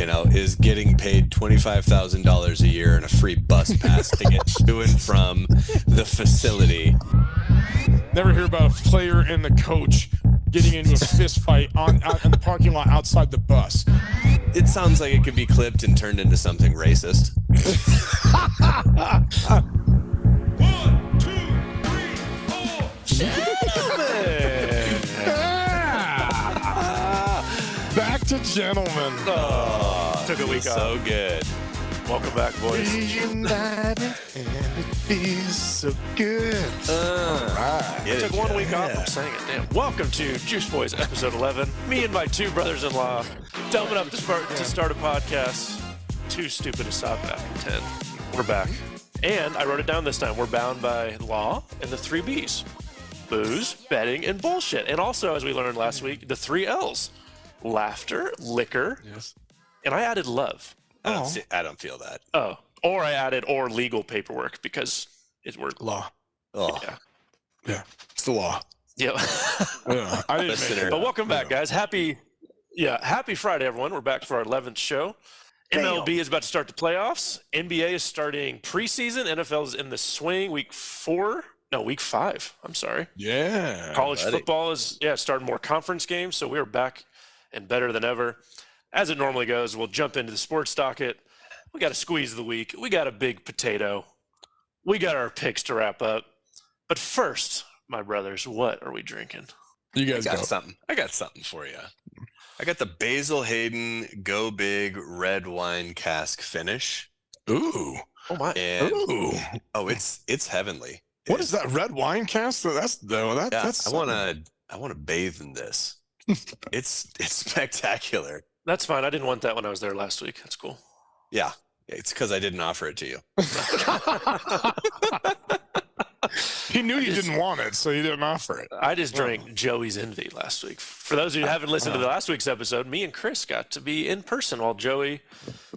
is getting paid $25,000 a year and a free bus pass to get to and from the facility. Never hear about a player and the coach getting into a fist fight out in the parking lot outside the bus. It sounds like it could be clipped and turned into something racist. 1, 2, 3, 4. Back to gentlemen. Oh, Took a week off. so good. Welcome back, boys. Reunited and it feels so good. Took 1 week off. I'm saying it. Damn. Welcome to Juice Boys episode 11. Me and my two brothers-in-law dumbing up to start a podcast. Too stupid to stop after 10. We're back. And I wrote it down this time. We're bound by law and the 3 Bs. Booze, betting, and bullshit. And also, as we learned last week, the 3 Ls. Laughter, liquor, Yes. and I added love. I don't feel that. Oh, or I added or legal paperwork because it's word. Law. Oh, Yeah. It's the law. Yeah. Yeah. I didn't make it. But welcome back, guys. Happy Friday, everyone. We're back for our 11th show. MLB is about to start the playoffs. NBA is starting preseason. NFL is in the swing. Week 5. I'm sorry. Yeah. College football is starting more conference games. So we are back and better than ever. As it normally goes, we'll jump into the sports docket. We got a squeeze of the week. We got a big potato. We got our picks to wrap up. But first, my brothers, what are we drinking? You guys I got go. something. I got something for you. I got the Basil Hayden Go Big red wine cask finish. Ooh. Oh my! And Ooh. it's heavenly. What is that red wine cast? That's I want to bathe in this. It's spectacular. That's fine. I didn't want that when I was there last week. That's cool. Yeah, it's because I didn't offer it to you. He knew you didn't want it, so he didn't offer it. I just drank Joey's Envy last week. For those of you who haven't listened to the last week's episode, me and Chris got to be in person while Joey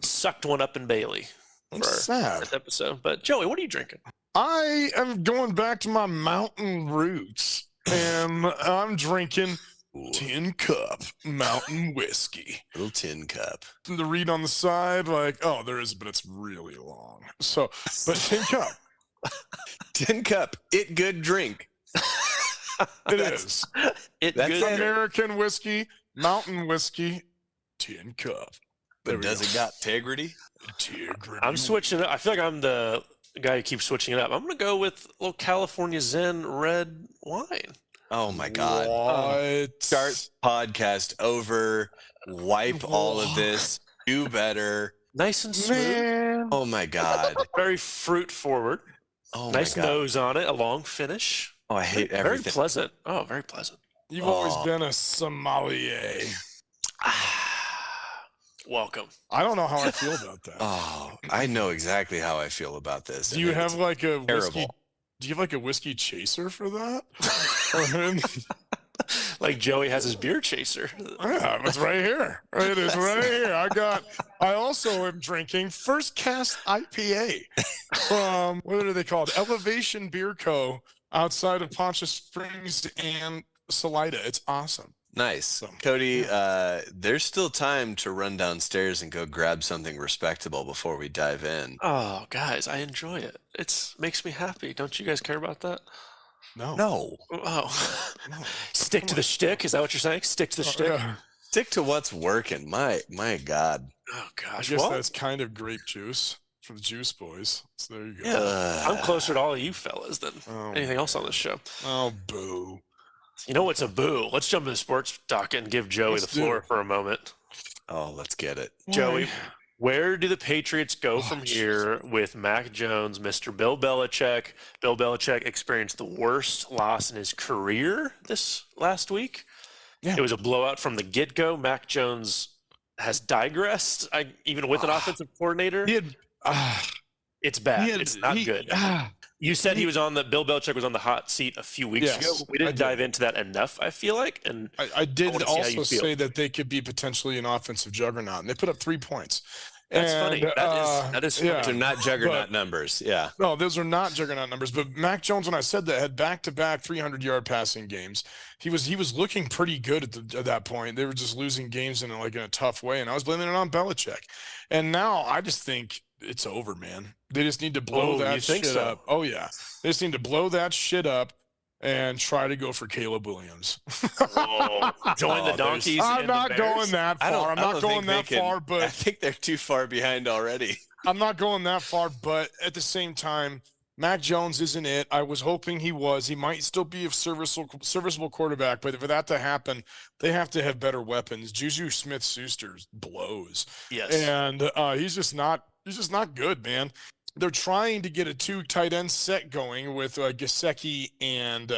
sucked one up in Bailey for I'm sad. this episode. But Joey, what are you drinking? I am going back to my mountain roots, and I'm drinking Tin Cup Mountain Whiskey. Little tin cup. The read on the side, there is, but it's really long. So, but Tin Cup. Tin cup. It good drink. It is. It's That's good. it. American whiskey, mountain whiskey, Tin Cup. There But we does go. it got integrity? I'm switching it. I feel like I'm the guy who keeps switching it up. I'm going to go with a little California Zen red wine. Oh my God. What? Start podcast over. Wipe all of this. Do better. Nice and smooth. Man. Oh my God. Very fruit forward. Oh Nice my God. nose on it. A long finish. Oh, I hate Very everything. pleasant. Oh, very pleasant. You've always Oh. been a sommelier. Welcome. I don't know how I feel about that. Oh, I know exactly how I feel about this. Do you and have it's like a whiskey? terrible. Do you have like a whiskey chaser for that? Like Joey has his beer chaser. Yeah, it's right here. It is right here. I also am drinking First Cast IPA from, what are they called? Elevation Beer Co. outside of Poncha Springs and Salida. It's awesome. Nice. Cody, there's still time to run downstairs and go grab something respectable before we dive in. Oh, guys, I enjoy it. It makes me happy. Don't you guys care about that? No. Oh, stick to the shtick. Is that what you're saying? Stick to the shtick. Yeah. Stick to what's working. My God. Oh I gosh. guess Well, that's kind of grape juice for the Juice Boys. So there you go. yeah, I'm closer to all of you fellas than Oh. anything else on this show. Oh, boo. You know what's a boo? Let's jump into the sports docket and give Joey Let's the floor do it. for a moment. Oh, let's get it. Joey, where do the Patriots go from Jesus. here with Mac Jones, Mr. Bill Belichick? Bill Belichick experienced the worst loss in his career this last week. Yeah. It was a blowout from the get-go. Mac Jones has digressed, even with an offensive coordinator. He had, It's bad. he had- It's not he- good. You said Bill Belichick was on the hot seat a few weeks Yes, ago. We I didn't did. dive into that enough, I feel like. And I did wanna see how you also feel. say that they could be potentially an offensive juggernaut, and they put up 3 points. That's funny. That is funny. yeah. They're not juggernaut numbers. Yeah. No, those are not juggernaut numbers. But Mac Jones, when I said that, had back-to-back 300-yard passing games. He was looking pretty good at that point. They were just losing games in a tough way, and I was blaming it on Belichick. And now I just think it's over, man. They just need to blow that shit up. Oh yeah, they just need to blow that shit up and try to go for Caleb Williams. Join the Donkeys. I'm not going that far. I'm not going that far, but I think they're too far behind already. I'm not going that far, but at the same time, Mac Jones isn't it. I was hoping he was. He might still be a serviceable quarterback, but for that to happen, they have to have better weapons. Juju Smith-Schuster blows. Yes. And he's just not good, man. They're trying to get a 2 tight end set going with Gesicki and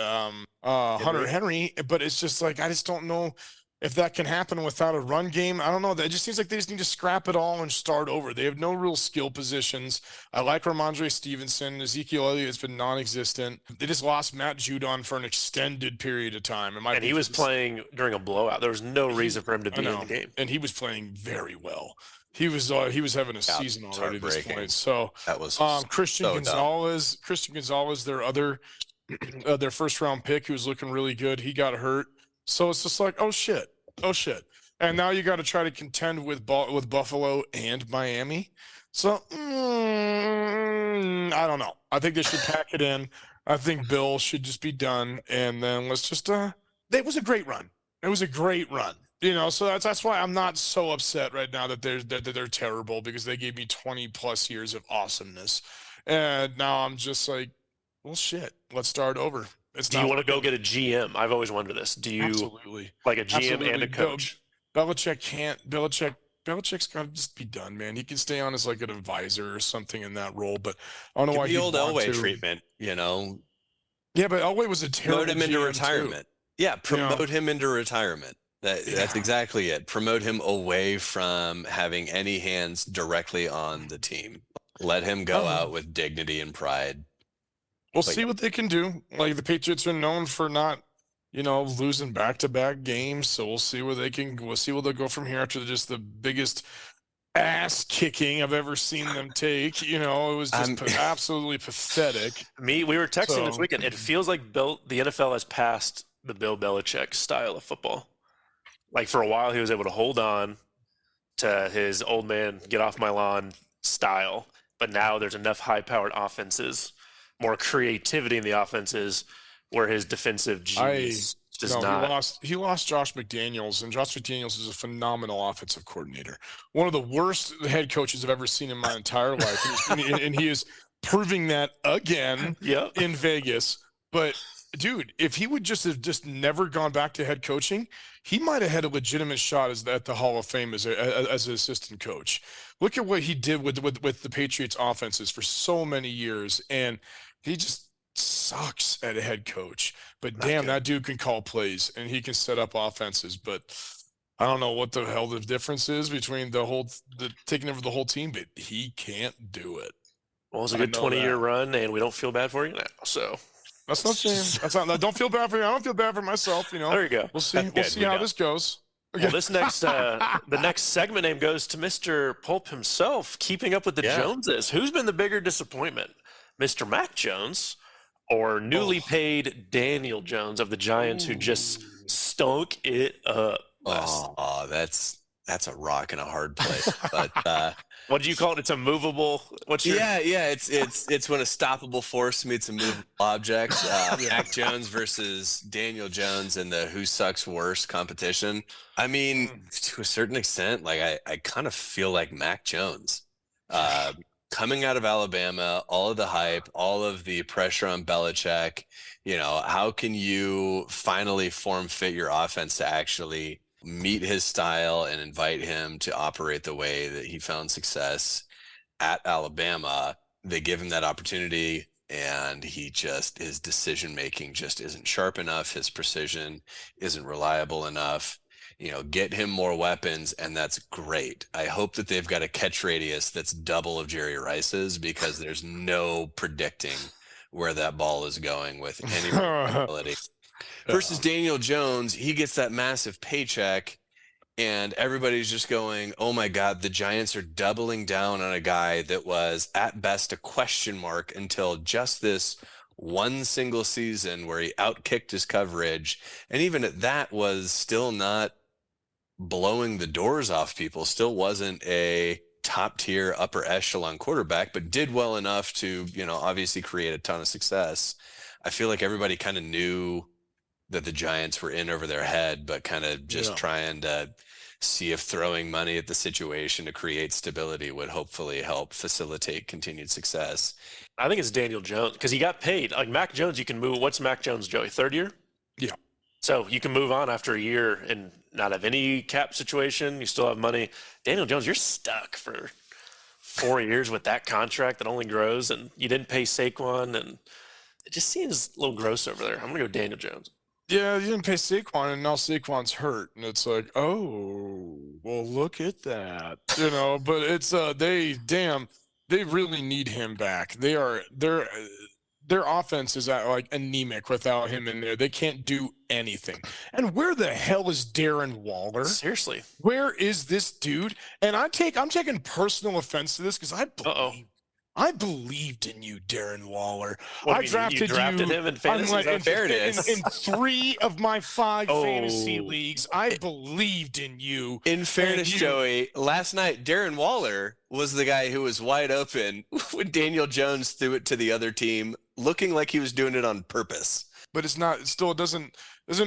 Hunter Henry, but it's just like I just don't know if that can happen without a run game. I don't know. It just seems like they just need to scrap it all and start over. They have no real skill positions. I like Ramondre Stevenson. Ezekiel Elliott has been non-existent. They just lost Matt Judon for an extended period of time. And he was playing during a blowout. There was no reason for him to be in the game. And he was playing very well. He was having a season already at this point. So that was Christian so Gonzalez. Christian Gonzalez, their first round pick, who was looking really good. He got hurt. So it's just like, oh shit. And now you got to try to contend with Buffalo and Miami. So I don't know. I think they should pack it in. I think Bill should just be done, and then let's just. It was a great run. It was a great run. So that's why I'm not so upset right now that they're terrible, because they gave me 20 plus years of awesomeness, and now I'm just like, well, shit. Let's start over. Do you want to go get a GM? I've always wondered this. Do you absolutely like a GM and a coach? Belichick can't. Belichick's got to just be done, man. He can stay on as like an advisor or something in that role, but I don't know why the old Elway treatment. Yeah, but Elway was a terrible. Promote him into retirement. Too. Yeah, promote him into retirement. That's exactly it. Promote him away from having any hands directly on the team. Let him go out with dignity and pride. We'll see what they can do. Like, the Patriots are known for not, losing back-to-back games. So we'll see where they'll go from here after just the biggest ass kicking I've ever seen them take. It was just absolutely pathetic. We were texting this weekend. It feels like the NFL has passed the Bill Belichick style of football. Like, for a while, he was able to hold on to his old man, get off my lawn style. But now there's enough high-powered offenses, more creativity in the offenses, where his defensive genius does not. He lost Josh McDaniels, and Josh McDaniels is a phenomenal offensive coordinator. One of the worst head coaches I've ever seen in my entire life, and he is proving that again in Vegas. But dude, if he would just have never gone back to head coaching, he might have had a legitimate shot at the Hall of Fame as an assistant coach. Look at what he did with the Patriots offenses for so many years, and he just sucks at a head coach. But damn, that dude can call plays and he can set up offenses. But I don't know what the hell the difference is between the taking over the whole team, but he can't do it. Well, it was a good 20-year run, and we don't feel bad for you now. So that's not saying that's not. Don't feel bad for you. I don't feel bad for myself. There you go. We'll see. We'll see how this goes. Well, this next the next segment name goes to Mr. Pulp himself, keeping up with the Joneses. Who's been the bigger disappointment, Mr. Mac Jones or newly paid Daniel Jones of the Giants, who just stunk it up? Oh, that's a rock in a hard place. But what do you call it? It's a movable. What's your? Yeah. It's when a stoppable force meets a movable object. Mac Jones versus Daniel Jones in the who sucks worse competition. I mean, to a certain extent, like I kind of feel like Mac Jones. Coming out of Alabama, all of the hype, all of the pressure on Belichick, how can you finally form fit your offense to actually meet his style and invite him to operate the way that he found success at Alabama? They give him that opportunity, and his decision making just isn't sharp enough. His precision isn't reliable enough. Get him more weapons, and that's great. I hope that they've got a catch radius that's double of Jerry Rice's, because there's no predicting where that ball is going with any ability. Versus Daniel Jones, he gets that massive paycheck, And everybody's just going, oh my God, the Giants are doubling down on a guy that was at best a question mark until just this one single season where he outkicked his coverage. And even at that was still not blowing the doors off people, still wasn't a top tier upper echelon quarterback, but did well enough to, obviously create a ton of success. I feel like everybody kind of knew that the Giants were in over their head, but kind of just trying to see if throwing money at the situation to create stability would hopefully help facilitate continued success. I think it's Daniel Jones because he got paid. Like Mac Jones, you can move. What's Mac Jones, Joey? Third year? Yeah. So you can move on after a year and not have any cap situation. You still have money. Daniel Jones, you're stuck for 4 years with that contract that only grows, and you didn't pay Saquon, and it just seems a little gross over there. I'm going to go Daniel Jones. Yeah, you didn't pay Saquon, and now Saquon's hurt, and it's like, oh, well, look at that, But it's they really need him back. Their offense is like anemic without him in there. They can't do anything. And where the hell is Darren Waller? Seriously, where is this dude? And I'm taking personal offense to this because I believed in you, Darren Waller. I drafted him in fantasy. In 3 of my 5 fantasy leagues. I believed in you. In fairness, Joey, last night Darren Waller was the guy who was wide open when Daniel Jones threw it to the other team, looking like he was doing it on purpose. But it's not. It still doesn't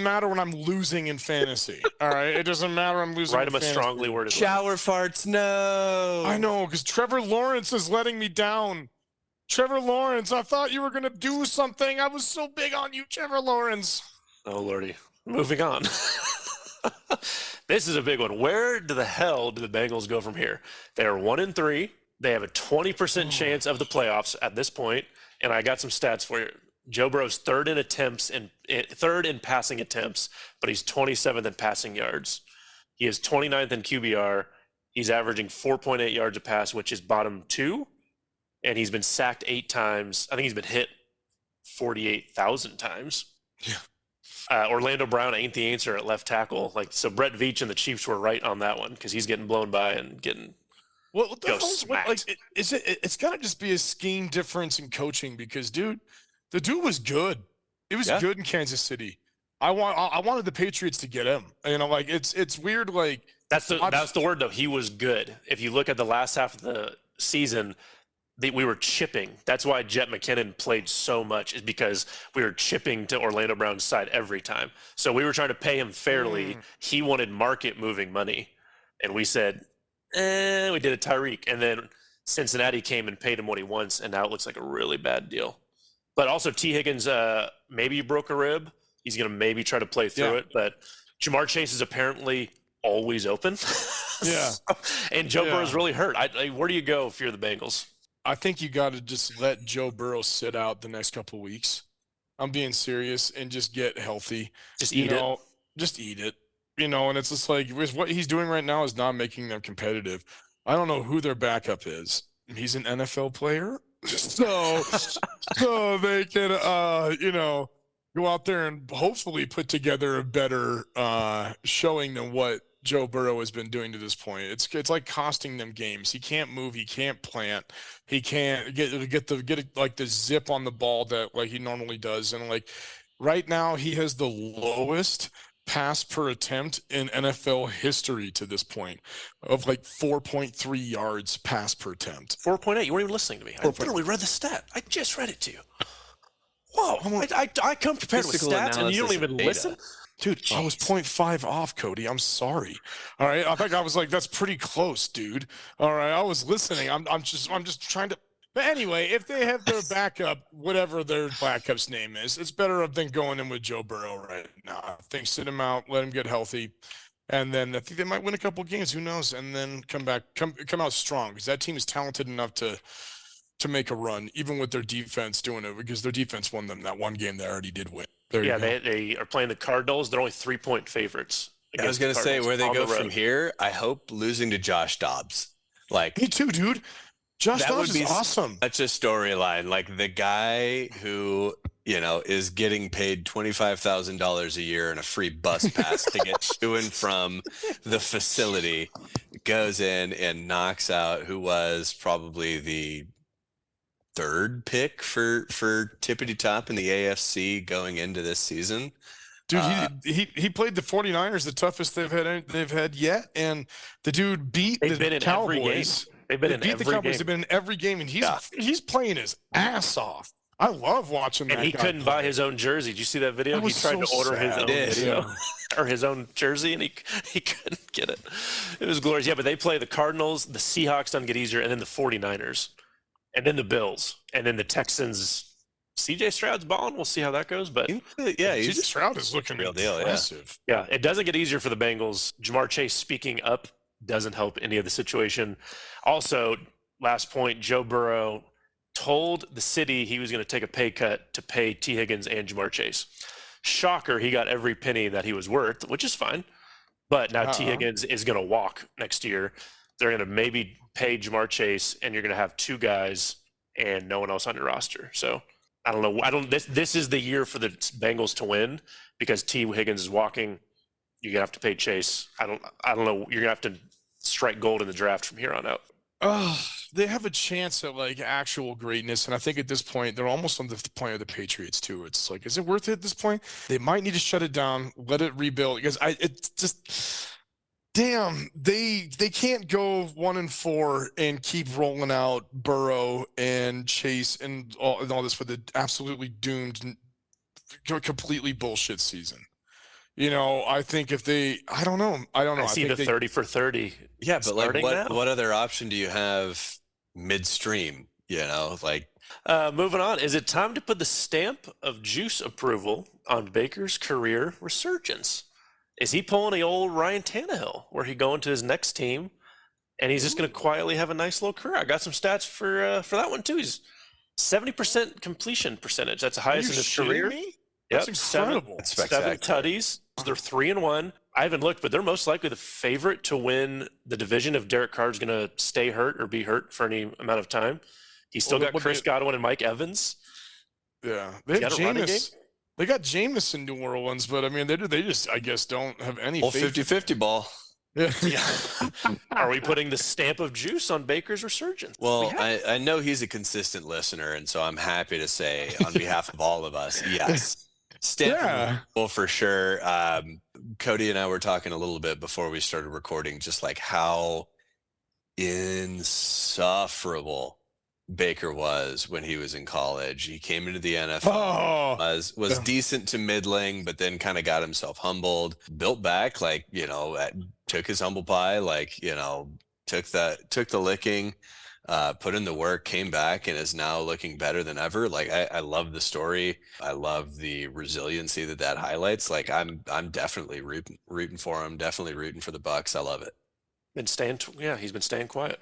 matter when I'm losing in fantasy. All right, it doesn't matter. I'm losing. Write him a strongly worded shower farts. No, I know because Trevor Lawrence is letting me down. Trevor Lawrence, I thought you were gonna do something. I was so big on you, Trevor Lawrence. Oh lordy, moving on. This is a big one. Where the hell do the Bengals go from here? They are 1-3. They have a 20% chance of the playoffs at this point, and I got some stats for you. Joe Burrow's third in passing attempts, but he's 27th in passing yards. He is 29th in QBR. He's averaging 4.8 yards a pass, which is bottom 2. And he's been sacked 8 times. I think he's been hit 48,000 times. Yeah. Orlando Brown ain't the answer at left tackle. So Brett Veach and the Chiefs were right on that one because he's getting blown by and getting smacked. It's got to just be a scheme difference in coaching because, dude, the dude was good. He was good in Kansas City. I wanted the Patriots to get him. It's weird. Like that's the word though. He was good. If you look at the last half of the season, we were chipping. That's why Jet McKinnon played so much, is because we were chipping to Orlando Brown's side every time. So we were trying to pay him fairly. He wanted market moving money, and we said, we did a Tyreek, and then Cincinnati came and paid him what he wants, and now it looks like a really bad deal. But also T. Higgins maybe broke a rib. He's going to maybe try to play through it. But Jamar Chase is apparently always open. Yeah. And Joe Burrow's really hurt. Where do you go if you're the Bengals? I think you got to just let Joe Burrow sit out the next couple of weeks. I'm being serious, and just get healthy. Just eat it. Just eat it. And it's just like what he's doing right now is not making them competitive. I don't know who their backup is. He's an NFL player. So they can, go out there and hopefully put together a better showing than what Joe Burrow has been doing to this point. It's like costing them games. He can't move. He can't plant. He can't get the zip on the ball that like he normally does. And like right now, he has the lowest pass per attempt in NFL history to this point of like 4.3 yards pass per attempt. 4.8. You weren't even listening to me. I literally read the stat. I just read it to you. Whoa. I come prepared with stats and you don't even listen? Dude, I was 0.5 off, Cody. I'm sorry. All right. I think I was like, that's pretty close, dude. All right. I was listening. I'm just trying to. But anyway, if they have their backup, whatever their backup's name is, it's better than going in with Joe Burrow right now. I think sit him out, let him get healthy, and then I think they might win a couple of games. Who knows? And then come out strong because that team is talented enough to make a run, even with their defense doing it, because their defense won them that one game they already did win. They are playing the Cardinals. They're only 3-point favorites. I was going to say where they go from here. I hope losing to Josh Dobbs. Me too, dude. Josh That Dobbs would be is awesome. such a storyline. Like the guy who, is getting paid $25,000 a year and a free bus pass to get to and from the facility goes in and knocks out who was probably the third pick for Tippity Top in the AFC going into this season. Dude, he played the 49ers, the toughest they've had yet, and the dude beat They've the been in every game. Cowboys. They've been They in beat the every Cowboys. game. They've been in every game, and he's playing his ass off. I love watching that. And he guy couldn't play. buy his own jersey. Did you see that video? That He was tried so to order his sad. own Did. video Yeah. or his own jersey, and he couldn't get it. It was glorious. Yeah, but they play the Cardinals, the Seahawks doesn't get easier, and then the 49ers, and then the Bills, and then the Texans. CJ Stroud's balling. We'll see how that goes. But Yeah, CJ he's Stroud is looking real deal, yeah. impressive. yeah, it doesn't get easier for the Bengals. Jamar Chase speaking up doesn't help any of the situation. Also, last point, Joe Burrow told the city he was going to take a pay cut to pay T. Higgins and Jamar Chase. Shocker, he got every penny that he was worth, which is fine. But now T. Higgins is going to walk next year. They're going to maybe pay Jamar Chase, and you're going to have two guys and no one else on your roster. So I don't know. This is the year for the Bengals to win because T. Higgins is walking. You're gonna have to pay Chase. I don't know. You're gonna have to strike gold in the draft from here on out. They have a chance at like actual greatness, and I think at this point they're almost on the point of the Patriots too. It's like, is it worth it at this point? They might need to shut it down, let it rebuild, because it's just damn, they can't go 1-4 and keep rolling out Burrow and Chase and all this with an absolutely doomed, completely bullshit season. I think if I don't know. I see the 30 for 30. Yeah, but like now. what other option do you have midstream? Moving on. Is it time to put the stamp of juice approval on Baker's career resurgence? Is he pulling the old Ryan Tannehill where he going to his next team and he's just going to quietly have a nice little career? I got some stats for that one too. He's 70% completion percentage. That's the highest in his career. Me? Yep, That's incredible. seven tutties. They're 3-1. I haven't looked, but they're most likely the favorite to win the division if Derek Carr's going to stay hurt or be hurt for any amount of time. He's still got Chris Godwin and Mike Evans. Yeah, they have Jameis. They got Jameis in New Orleans, but I mean, they just, I guess, don't have any. Well, 50-50 ball. Yeah. Are we putting the stamp of juice on Baker's resurgence? Well, I know he's a consistent listener, and so I'm happy to say on behalf of all of us, yes. Stamp well, for sure. Cody and I were talking a little bit before we started recording, just like how insufferable Baker was when he was in college. He came into the NFL, was decent to middling, but then kind of got himself humbled, built back, took his humble pie, took the licking, put in the work, came back, and is now looking better than ever. I love the story. I love the resiliency that highlights. I'm definitely rooting for him. Definitely rooting for the Bucks. I love it. He's been staying quiet.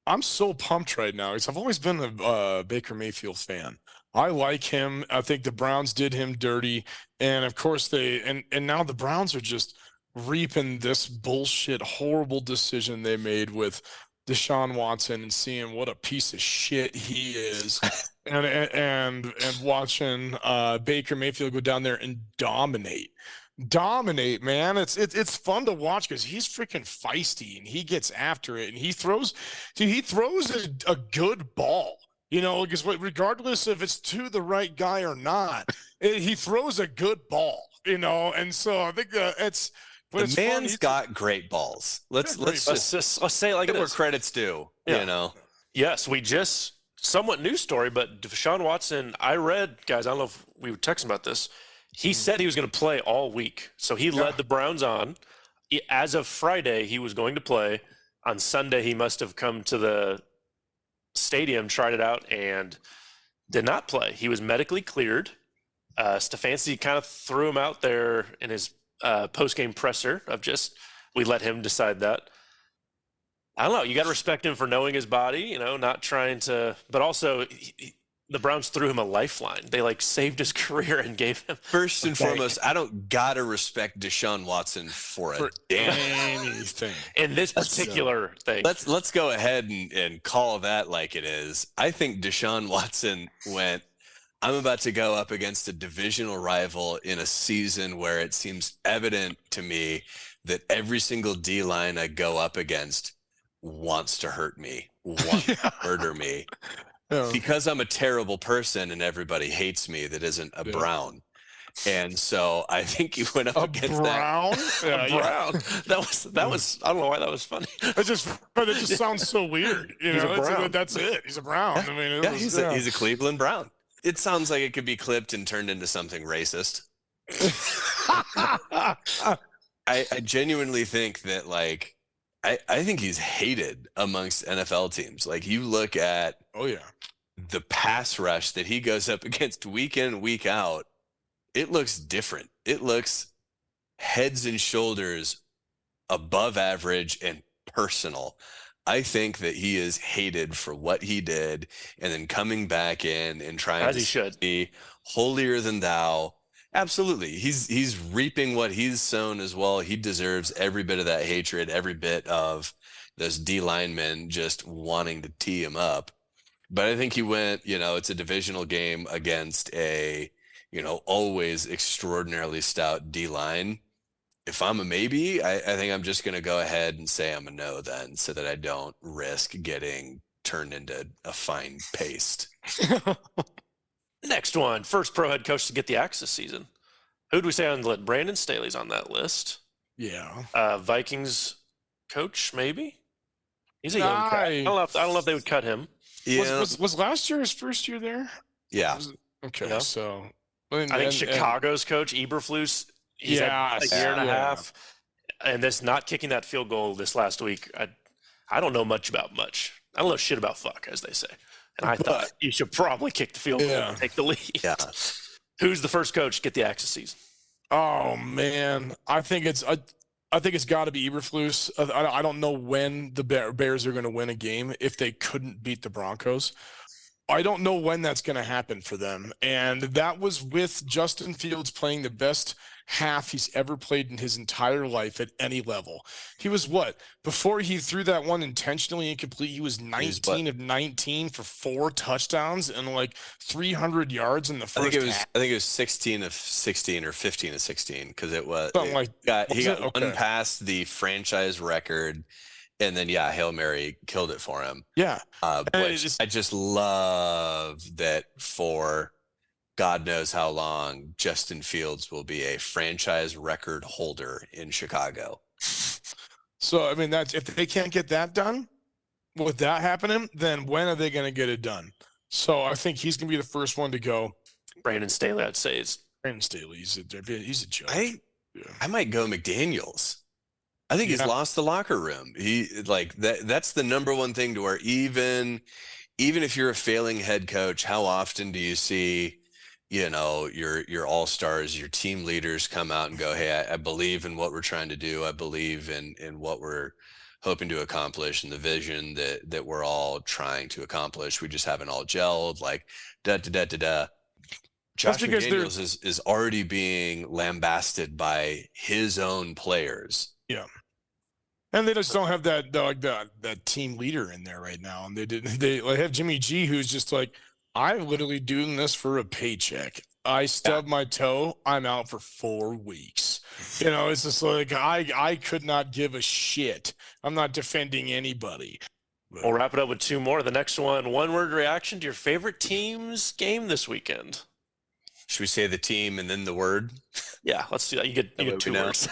I'm so pumped right now because I've always been a Baker Mayfield fan. I like him. I think the Browns did him dirty, and of course and now the Browns are just reaping this bullshit, horrible decision they made with Deshaun Watson and seeing what a piece of shit he is, and watching Baker Mayfield go down there and dominate, man. It's fun to watch because he's freaking feisty and he gets after it and he throws a good ball, because regardless if it's to the right guy or not, he throws a good ball, and so I think it's. But the man's got great balls. Let's say it like this. Where credit's due. Yes, we just somewhat news story, but Deshaun Watson. I read, guys. I don't know if we were texting about this. He said he was going to play all week, so he led the Browns on. As of Friday, he was going to play. On Sunday, he must have come to the stadium, tried it out, and did not play. He was medically cleared. Stefanski kind of threw him out there in his post-game presser of we let him decide that. I don't know. You got to respect him for knowing his body, not trying to, but also the Browns threw him a lifeline. They like saved his career and gave him. First and foremost, I don't gotta respect Deshaun Watson for a damn anything. In this particular thing. Let's go ahead and call that like it is. I think Deshaun Watson went, I'm about to go up against a divisional rival in a season where it seems evident to me that every single D-line I go up against wants to hurt me, wants to murder me. Yeah. Because I'm a terrible person and everybody hates me that isn't a Brown. And so I think he went up against Brown? that. Brown. That was I don't know why that was funny. It just sounds so weird. You He's know, a Brown. that's it. He's a Brown. I mean, He's a Cleveland Brown. It sounds like it could be clipped and turned into something racist. I genuinely think that, like, I think he's hated amongst NFL teams. Like, you look at the pass rush that he goes up against week in and week out, it looks different. It looks heads and shoulders above average and personal. I think that he is hated for what he did, and then coming back in and trying to be holier than thou. Absolutely. He's reaping what he's sown as well. He deserves every bit of that hatred, every bit of those D linemen just wanting to tee him up. But I think he went, it's a divisional game against a, always extraordinarily stout D line. If I'm a maybe, I think I'm just going to go ahead and say I'm a no then, so that I don't risk getting turned into a fine paste. Next one, first pro head coach to get the axe this season. Who do we say on the list? Brandon Staley's on that list. Yeah. Vikings coach, maybe. He's a young guy. I don't know if they would cut him. Yeah. Was last year his first year there? Yeah. Okay. Yeah. So I think Chicago's coach Eberflus. He's had a year and a half, and this not kicking that field goal this last week. I don't know much about much. I don't know shit about fuck, as they say. And I thought you should probably kick the field goal and take the lead. Yeah. Who's the first coach to get the axe this season? Oh man, I think it's got to be Eberflus. I don't know when the Bears are going to win a game if they couldn't beat the Broncos. I don't know when that's going to happen for them. And that was with Justin Fields playing the best half he's ever played in his entire life at any level. He was before he threw that one intentionally incomplete, he was 19 of 19 for 4 touchdowns and like 300 yards in the first half. I think it was 16 of 16 or 15 of 16, because it was he got one past the franchise record. And then, Hail Mary killed it for him. Yeah. I just love that for God knows how long, Justin Fields will be a franchise record holder in Chicago. So, I mean, if they can't get that done, with that happening, then when are they going to get it done? So I think he's going to be the first one to go. Brandon Staley, I'd say, is Brandon Staley. He's a joke. I might go McDaniels. I think he's lost the locker room. That's the number one thing, to where even if you're a failing head coach, how often do you see, your all-stars, your team leaders come out and go, hey, I believe in what we're trying to do. I believe in what we're hoping to accomplish and the vision that we're all trying to accomplish. We just haven't all gelled, Josh McDaniels is already being lambasted by his own players. Yeah. And they just don't have that team leader in there right now. And they have Jimmy G, who's just like, I'm literally doing this for a paycheck. I stubbed my toe, I'm out for 4 weeks. It's just like, I could not give a shit. I'm not defending anybody. We'll wrap it up with 2 more. The next one word reaction to your favorite team's game this weekend. Should we say the team and then the word? Yeah, let's do that. You get 2 words.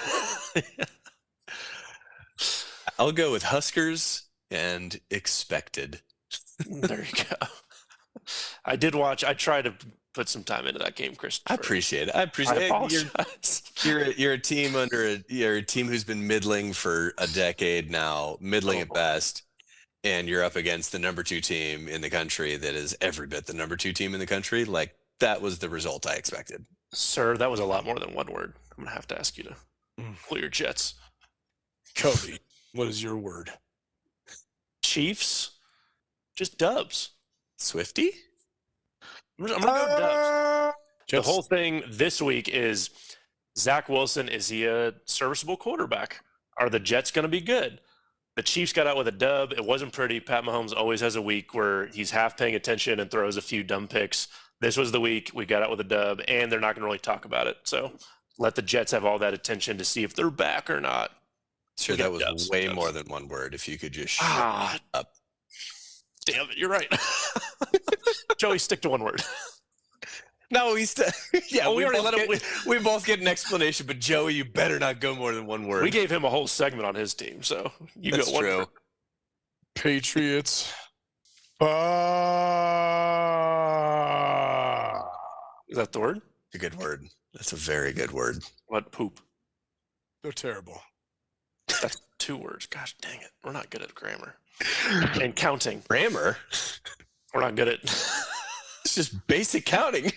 I'll go with Huskers and expected. There you go. I tried to put some time into that game, Chris. I appreciate it. I apologize. You're a team you're a team who's been middling for a decade now, middling at best, and you're up against the number 2 team in the country that is every bit the number 2 team in the country. Like, that was the result I expected. Sir, that was a lot more than 1 word. I'm going to have to ask you to pull your jets. Cody, what is your word? Chiefs, just dubs. Swifty? I'm going to go Dubs. The Jets. whole thing this week is Zach Wilson, is he a serviceable quarterback? Are the Jets going to be good? The Chiefs got out with a dub. It wasn't pretty. Pat Mahomes always has a week where he's half paying attention and throws a few dumb picks. This was the week we got out with a dub, and they're not going to really talk about it. So let the Jets have all that attention to see if they're back or not. Sure, that was way more than one word. If you could just shut up. Damn it, you're right. Joey, stick to one word. No, yeah, we already let him. We both get an explanation, but Joey, you better not go more than one word. We gave him a whole segment on his team, so you That's go one true. word. Patriots. Is that the word? It's a good word. That's a very good word. What poop? They're terrible. That's 2 words. Gosh dang it. We're not good at grammar. And counting. Grammar? We're not good at It's just basic counting.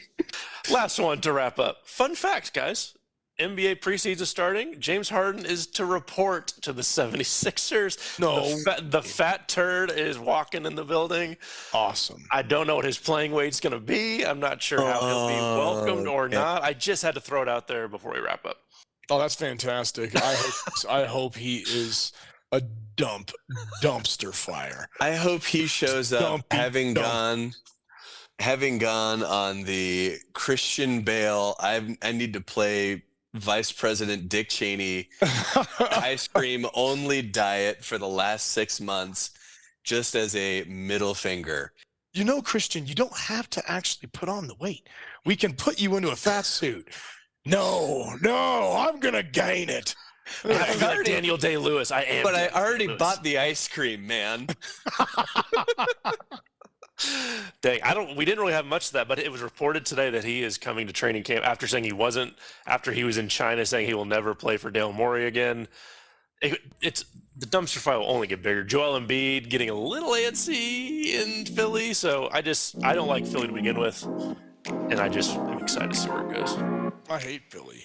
Last one to wrap up. Fun fact, guys. NBA preseason starting. James Harden is to report to the 76ers. No. The fat turd is walking in the building. Awesome. I don't know what his playing weight's going to be. I'm not sure how he'll be welcomed or not. I just had to throw it out there before we wrap up. Oh, that's fantastic. I hope he is a dumpster fire. I hope he shows up having gone on the Christian Bale, I need to play Vice President Dick Cheney ice cream only diet for the last 6 months, just as a middle finger. You know, Christian, you don't have to actually put on the weight. We can put you into a fat suit. No, I'm going to gain it. I feel like Daniel Day-Lewis. I am. But I Daniel already Day-Lewis. bought the ice cream, man. Dang, we didn't really have much of that, but it was reported today that he is coming to training camp after saying he wasn't, after he was in China saying he will never play for Dale Morey again. It's the dumpster fire will only get bigger. Joel Embiid getting a little antsy in Philly, so I don't like Philly to begin with, and I'm excited to see where it goes. I hate Philly.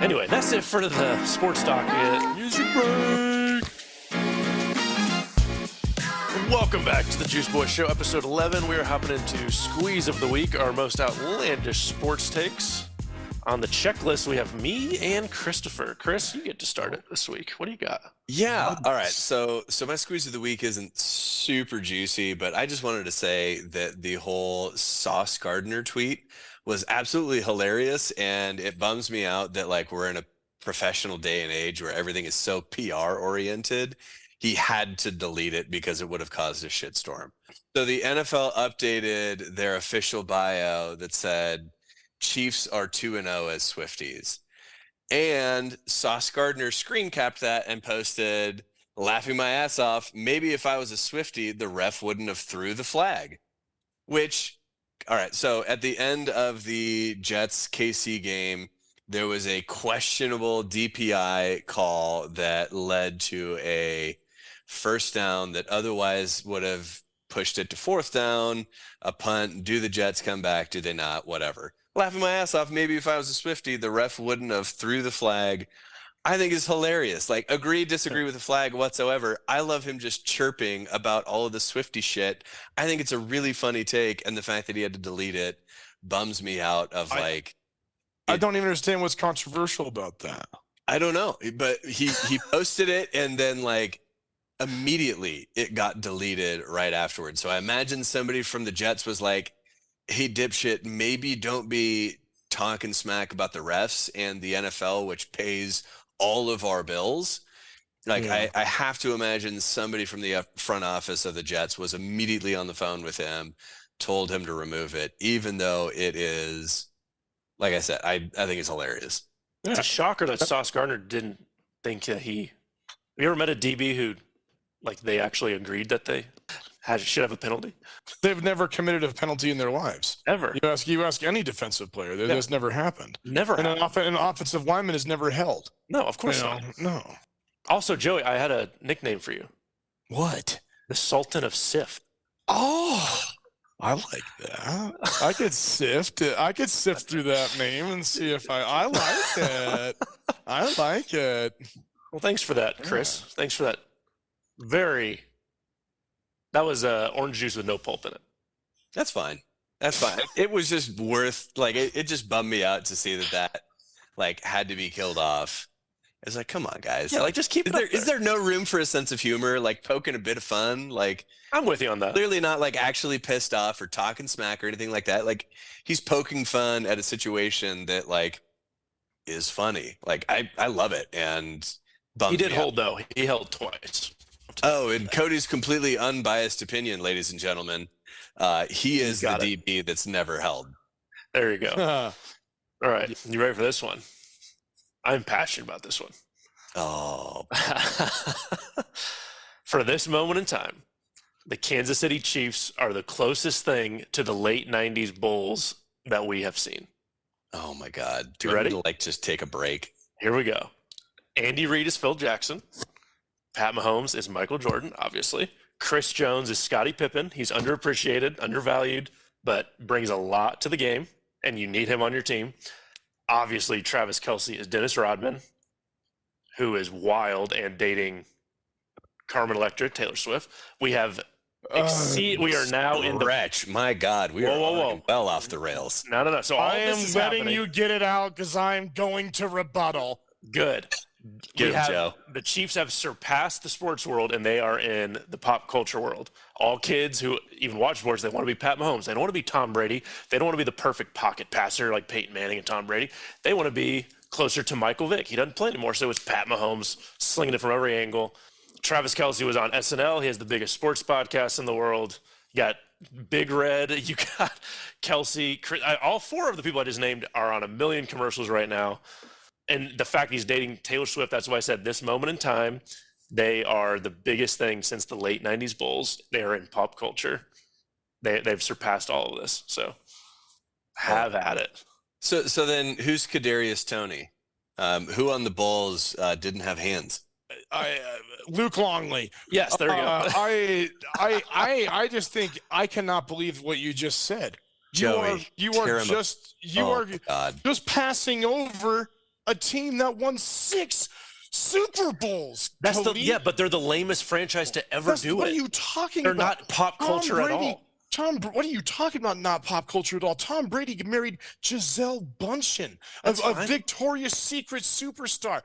Anyway, that's it for the sports docket. Music break. Welcome back to the Juice Boys Show, episode 11. We are hopping into Squeeze of the Week, our most outlandish sports takes. On the checklist, we have me and Christopher. Chris, you get to start it this week. What do you got? Yeah. All right. So my squeeze of the week isn't super juicy, but I just wanted to say that the whole Sauce Gardner tweet was absolutely hilarious, and it bums me out that like we're in a professional day and age where everything is so PR oriented. He had to delete it because it would have caused a shitstorm. So the NFL updated their official bio that said Chiefs are 2-0 as Swifties. And Sauce Gardner screen capped that and posted, laughing my ass off, maybe if I was a Swiftie, the ref wouldn't have threw the flag. Which, all right, so at the end of the Jets KC game, there was a questionable DPI call that led to a first down that otherwise would have pushed it to fourth down, a punt. Do the Jets come back? Do they not? Whatever. Laughing my ass off. Maybe if I was a Swiftie, the ref wouldn't have threw the flag. I think it's hilarious. Like, agree, disagree with the flag whatsoever. I love him just chirping about all of the Swiftie shit. I think it's a really funny take, and the fact that he had to delete it bums me out of I don't even understand what's controversial about that. I don't know, but he posted it, and then like immediately it got deleted right afterwards. So I imagine somebody from the Jets was like, hey, dipshit, maybe don't be talking smack about the refs and the NFL, which pays all of our bills. Like, Yeah. I have to imagine somebody from the front office of the Jets was immediately on the phone with him, told him to remove it, even though it is, like I said, I think it's hilarious. It's a shocker that Sauce Gardner didn't think that he. Have you ever met a DB who, like, they actually agreed that they should have a penalty? They've never committed a penalty in their lives. Ever. You ask any defensive player, that has never happened. Never And happened. an offensive lineman is never held. No, of course You know, not. no. Also, Joey, I had a nickname for you. What? The Sultan of Sift. Oh, I like that. I could sift it. I could sift through that name and see if I like it. I like it. Well, thanks for that, Chris. Thanks for that. That was orange juice with no pulp in it. That's fine. That's fine. It was just worth like it just bummed me out to see that like had to be killed off. It's like, come on, guys. Yeah, like just keep it up Is there no room for a sense of humor, like poking a bit of fun? Like I'm with you on that. clearly not like actually pissed off or talking smack or anything like that. Like he's poking fun at a situation that like is funny. Like I love it and He did me out. hold though. He held twice. Oh, and Cody's completely unbiased opinion, ladies and gentlemen. He is the got it. DB that's never held. There you go. All right, you ready for this one? I'm passionate about this one. Oh, For this moment in time, the Kansas City Chiefs are the closest thing to the late 90s Bulls that we have seen. oh my God. You Do I ready? need to like just take a break? Here we go. Andy Reid is Phil Jackson. Pat Mahomes is Michael Jordan, obviously. Chris Jones is Scottie Pippen. He's underappreciated, undervalued, but brings a lot to the game, and you need him on your team. Obviously, Travis Kelce is Dennis Rodman, who is wild and dating Carmen Electra, Taylor Swift. We have we are now in the Wretch. My God, we are fucking well off the rails. no. So all I am this is letting happening. you get it out because I'm going to rebuttal. Good. Get him, Joe. The Chiefs have surpassed the sports world, and they are in the pop culture world. All kids who even watch sports, they want to be Pat Mahomes. They don't want to be Tom Brady. They don't want to be the perfect pocket passer like Peyton Manning and Tom Brady. They want to be closer to Michael Vick. He doesn't play anymore, so it's Pat Mahomes slinging it from every angle. Travis Kelce was on SNL. He has the biggest sports podcast in the world. You got Big Red. You got Kelce. All four of the people I just named are on a million commercials right now. And the fact he's dating Taylor Swift, that's why I said this moment in time, they are the biggest thing since the late 90s Bulls. They are in pop culture. They've surpassed all of this. So have at it. So then who's Kadarius Toney? Who on the Bulls didn't have hands? Luke Longley. Yes, there you go. I just think I cannot believe what you just said. Joey, You are God. just passing over a team that won 6 Super Bowls. That's Cody. but they're the lamest franchise to ever do What it. are you talking They're about? not pop culture at all. What are you talking about? Not pop culture at all. Tom Brady married Giselle Bundchen, a Victoria's Secret superstar.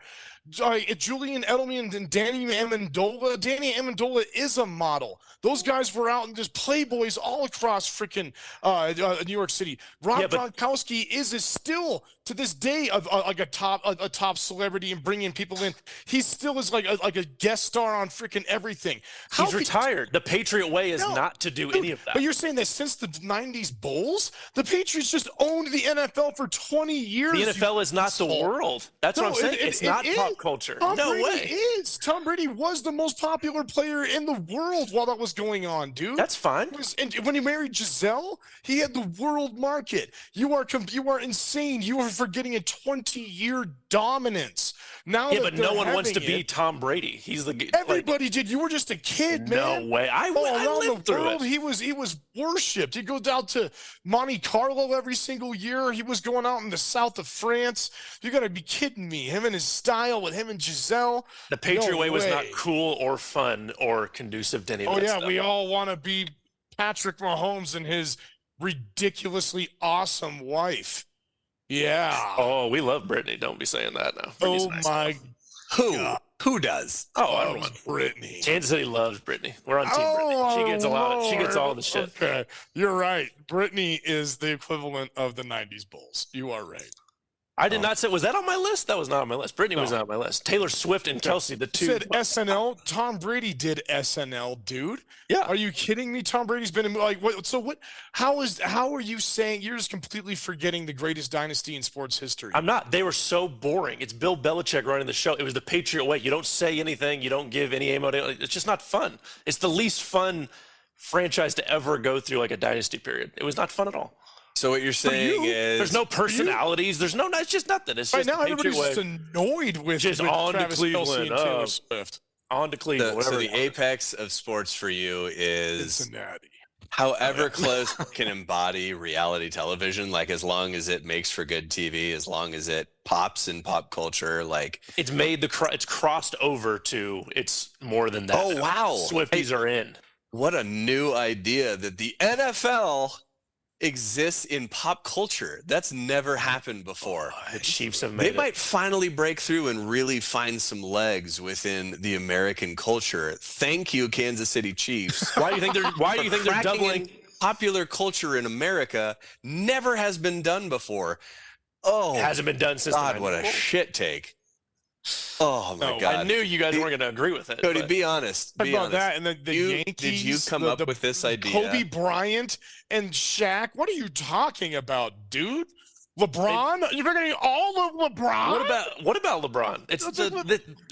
Julian Edelman and Danny Amendola. Danny Amendola is a model. Those guys were out and just playboys all across freaking New York City. Rob Gronkowski is still to this day like a top celebrity and bringing people in. He still is like a guest star on freaking everything. He's retired. The Patriot way is not to do any of that. But you're saying that since the 90s Bulls, the Patriots just owned the NFL for 20 years. The NFL is not the world. That's what I'm saying. It's not pop culture. No way. Tom Brady was the most popular player in the world while that was going on, dude. That's fine. And when he married Giselle, he had the world market. You are insane. You are forgetting a 20-year dominance. Now, but no one wants to be Tom Brady. He's the everybody did. You were just a kid, man. No way. I lived the through world, it. he was worshipped. He goes out to Monte Carlo every single year. He was going out in the south of France. You got to be kidding me. Him and his style with him and Giselle. The Patriot way was not cool or fun or conducive to any of that stuff. We all want to be Patrick Mahomes and his ridiculously awesome wife. Yeah. Oh, we love Brittany. Don't be saying that now. Oh my God. Who does? Oh, I don't know. Brittany. Kansas City loves Brittany. We're on team Brittany. She gets a lot. She gets all the shit. Okay, you're right. Brittany is the equivalent of the '90s Bulls. You are right. I did not say. Was that on my list? That was not on my list. Brittany was not on my list. Taylor Swift and Kelce, the two. Said SNL. Tom Brady did SNL, dude. Yeah. Are you kidding me? Tom Brady's been in like what? So what? How are you saying you're just completely forgetting the greatest dynasty in sports history? I'm not. They were so boring. It's Bill Belichick running the show. It was the Patriot way. You don't say anything. You don't give any ammo. It's just not fun. It's the least fun franchise to ever go through like a dynasty period. It was not fun at all. So what you're saying is there's no personalities. There's no. It's just nothing. It's just right now the Patriot everybody's way. just annoyed with Just with on to Travis Kelce Cleveland. and Taylor Swift. On to Cleveland. so the apex of sports for you is Cincinnati. however close can embody reality television, like as long as it makes for good TV, as long as it pops in pop culture, like It's made it's crossed over to it's more than that. Oh, now. wow. Swifties are in. what a new idea that the NFL exists in pop culture. That's never happened before. The Chiefs have They made it. might finally break through and really find some legs within the American culture. Thank you, Kansas City Chiefs. Why do you think they're Cracking doubling? in popular culture in America never has been done before. Oh, It hasn't been done since the God, what a 90s. shit take. Oh my No, God. I knew you guys weren't going to agree with it. Cody, but be honest. Talk Be about honest. that and the Yankees. Did you come up with this idea? Kobe Bryant and Shaq. What are you talking about, dude? LeBron? You're bringing all of LeBron? what about LeBron? It's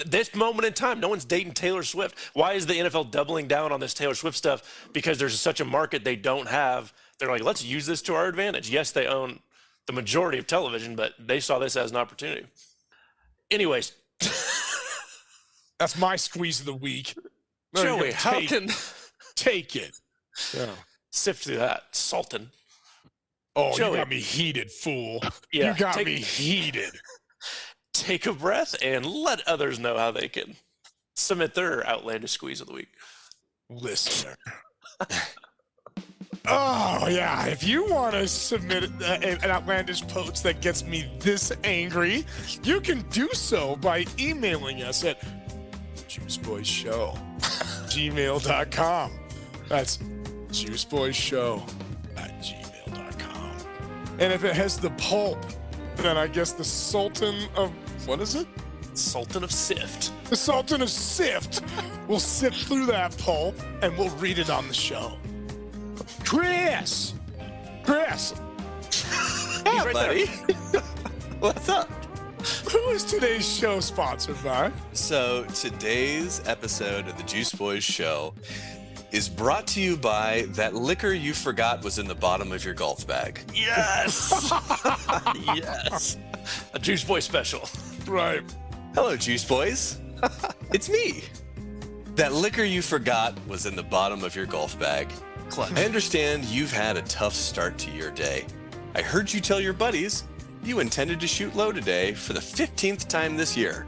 this moment in time. No one's dating Taylor Swift. Why is the NFL doubling down on this Taylor Swift stuff? Because there's such a market they don't have. They're like, let's use this to our advantage. Yes, they own the majority of television, but they saw this as an opportunity. Anyways, That's my squeeze of the week. No, Joey, you how take, can take it? Yeah. sift through that? Sultan. Oh, Joey. you got me heated, fool. Yeah, you got take- me heated. Take a breath and let others know how they can submit their outlandish squeeze of the week. Listener. Oh, yeah. If you want to submit an outlandish post that gets me this angry, you can do so by emailing us at juiceboyshow@gmail.com. That's juiceboyshow@gmail.com. And if it has the pulp, then I guess the Sultan of, what is it? Sultan of Sift. The Sultan of Sift will sift through that pulp and we'll read it on the show. Chris! He's right buddy. there. What's up? Who is today's show sponsored by? So today's episode of the Juice Boys Show is brought to you by that liquor you forgot was in the bottom of your golf bag. Yes. Yes. A Juice Boy special. Right. Hello, Juice Boys. It's me. That liquor you forgot was in the bottom of your golf bag. I understand you've had a tough start to your day. I heard you tell your buddies you intended to shoot low today for the 15th time this year.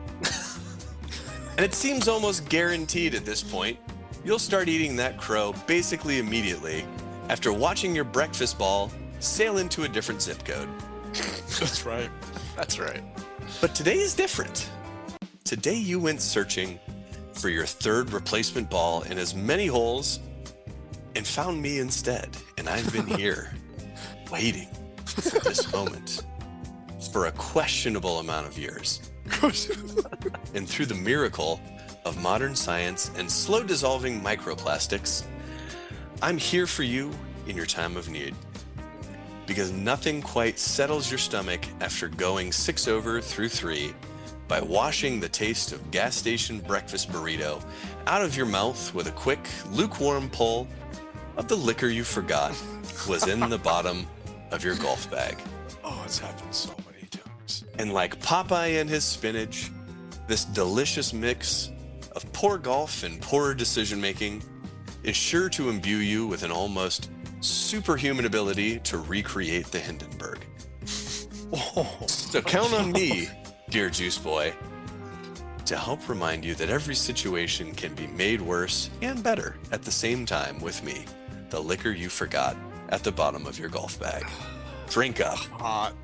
And it seems almost guaranteed at this point you'll start eating that crow basically immediately after watching your breakfast ball sail into a different zip code. That's right. That's right. But today is different. Today you went searching for your third replacement ball in as many holes and found me instead. And I've been here waiting for this moment for a questionable amount of years. And through the miracle of modern science and slow dissolving microplastics, I'm here for you in your time of need. Because nothing quite settles your stomach after going 6 over through 3 by washing the taste of gas station breakfast burrito out of your mouth with a quick, lukewarm pull of the liquor you forgot was in the bottom of your golf bag. Oh, it's happened so many times. And like Popeye and his spinach, this delicious mix of poor golf and poor decision making is sure to imbue you with an almost superhuman ability to recreate the Hindenburg. So count on me, dear Juice Boy, to help remind you that every situation can be made worse and better at the same time with me, the liquor you forgot at the bottom of your golf bag. Drink up. Hot.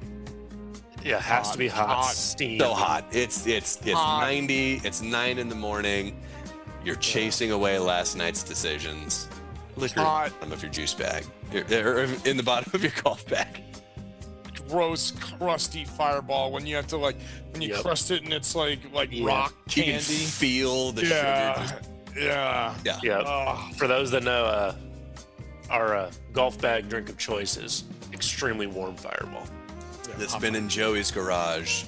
Yeah, it has to be hot. Hot. Steam. So hot. It's Hot. 90. It's 9 in the morning. You're chasing away last night's decisions. Liquor Hot. in the bottom of your juice bag, or in the bottom of your golf bag. Gross, crusty fireball when you have to when you Yep. crust it and it's like Yeah. rock You can candy. feel the sugar. Yeah. Yeah. Yeah. Yeah. Oh, For those that know, our golf bag drink of choice is extremely warm Fireball. That's been in Joey's garage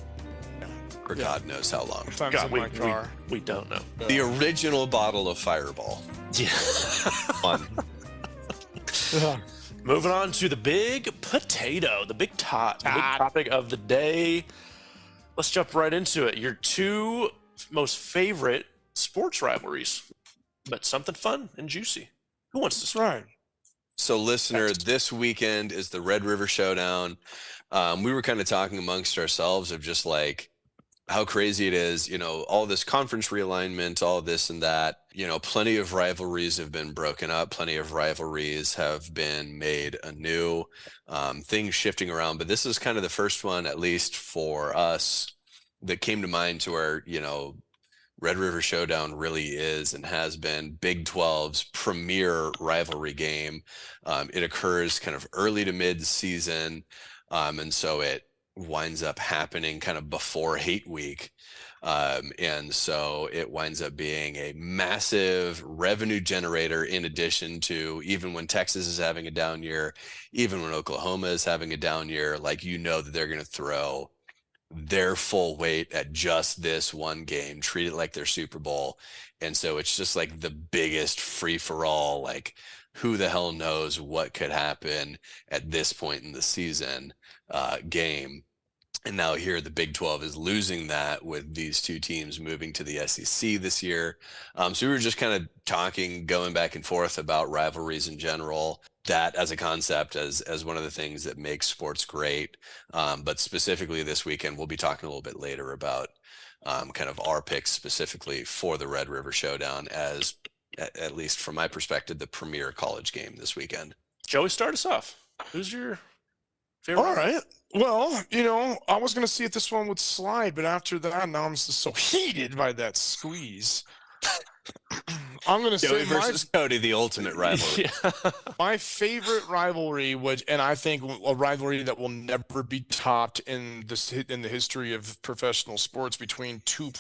for Yeah. God knows how long. sometimes God, in we, my car. we don't know. The original bottle of Fireball. Yeah. Fun. Yeah. Moving on to the big potato, the big tot, the big topic of the day. Let's jump right into it. Your two most favorite sports rivalries, but something fun and juicy. Who wants to That's start? right. So, listener, this weekend is the Red River Showdown. We were kind of talking amongst ourselves of just like, how crazy it is, all this conference realignment, all this and that, plenty of rivalries have been broken up, plenty of rivalries have been made anew, things shifting around. But this is kind of the first one, at least for us, that came to mind to where, Red River Showdown really is and has been Big 12's premier rivalry game. It occurs kind of early to mid season. And so it winds up happening kind of before Hate Week. And so it winds up being a massive revenue generator, in addition to, even when Texas is having a down year, even when Oklahoma is having a down year, like, that they're going to throw their full weight at just this one game, treat it like their Super Bowl. And so it's just like the biggest free for all, like, who the hell knows what could happen at this point in the season game. And now here the Big 12 is losing that with these two teams moving to the SEC this year. So we were just kind of talking, going back and forth about rivalries in general, that as a concept, as one of the things that makes sports great. But specifically this weekend, we'll be talking a little bit later about kind of our picks specifically for the Red River Showdown as, at least from my perspective, the premier college game this weekend. Joey, start us off. Who's your favorite? All right. Well, I was going to see if this one would slide, but after that, now I'm just so heated by that squeeze. I'm going to Joey say versus Cody, the ultimate rivalry. my favorite rivalry and I think a rivalry that will never be topped in the history of professional sports, between two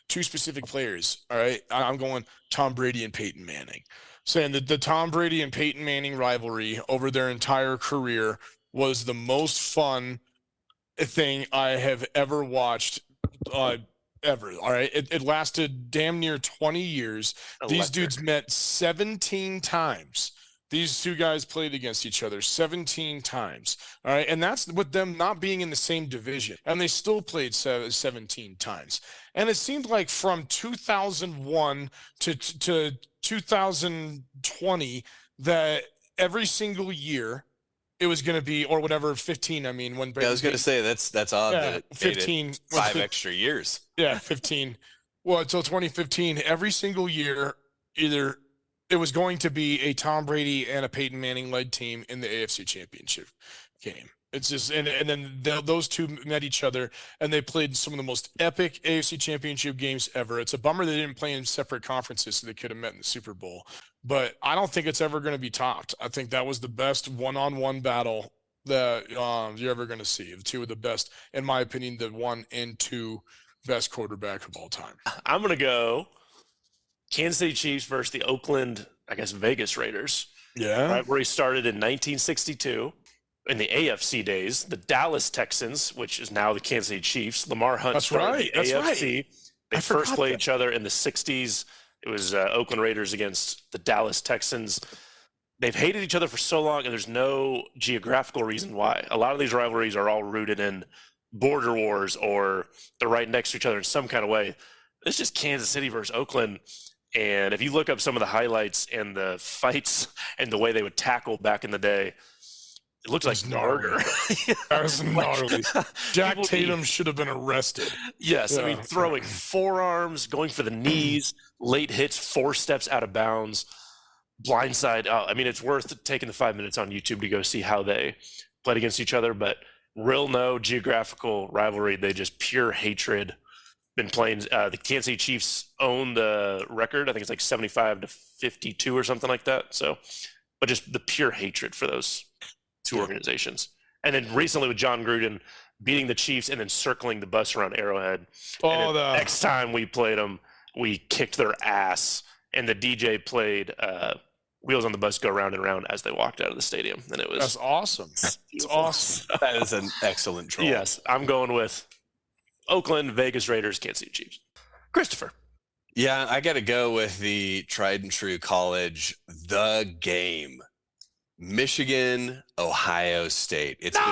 specific players. All right. I'm going Tom Brady and Peyton Manning. Saying that the Tom Brady and Peyton Manning rivalry over their entire career was the most fun thing I have ever watched, ever. All right. It lasted damn near 20 years. Electric. These dudes met 17 times. These two guys played against each other 17 times. All right. And that's with them not being in the same division. And they still played 17 times. And it seemed like from 2001 to 2020 that every single year it was going to be, or whatever, 15. I mean, when I was going to say that's odd that it 15, 5 extra years. Yeah, 15. Well, until 2015, every single year, either it was going to be a Tom Brady and a Peyton Manning led team in the AFC Championship game. It's just, and then those two met each other, and they played some of the most epic AFC Championship games ever. It's a bummer they didn't play in separate conferences, so they could have met in the Super Bowl. But I don't think it's ever going to be topped. I think that was the best one-on-one battle that you're ever going to see. The two of the best, in my opinion, the 1 and 2 best quarterback of all time. I'm going to go Kansas City Chiefs versus the Oakland, Vegas Raiders. Yeah. Rivalry started in 1962. In the AFC days, the Dallas Texans, which is now the Kansas City Chiefs, Lamar Hunt started the AFC. They first played each other in the 60s. It was Oakland Raiders against the Dallas Texans. They've hated each other for so long, and there's no geographical reason why. A lot of these rivalries are all rooted in border wars, or they're right next to each other in some kind of way. It's just Kansas City versus Oakland. And if you look up some of the highlights and the fights and the way they would tackle back in the day, it looks like murder. That was gnarly. Jack Tatum should have been arrested. Yes, Yeah. I mean, throwing forearms, going for the knees, late hits, 4 steps out of bounds, blindside. I mean, it's worth taking the 5 minutes on YouTube to go see how they played against each other. But real no geographical rivalry. They just pure hatred. Been playing. The Kansas City Chiefs own the record. I think it's like 75-52 or something like that. So, but just the pure hatred for those two organizations. And then recently with John Gruden beating the Chiefs and then circling the bus around Arrowhead. And the next time we played them, we kicked their ass. And the DJ played Wheels on the Bus Go Round and Round as they walked out of the stadium. And it was That's awesome. It's awesome. That is an excellent troll. Yes, I'm going with Oakland, Vegas Raiders, Kansas City Chiefs. Christopher. Yeah, I got to go with the tried and true college, the game. Michigan, Ohio State. It's been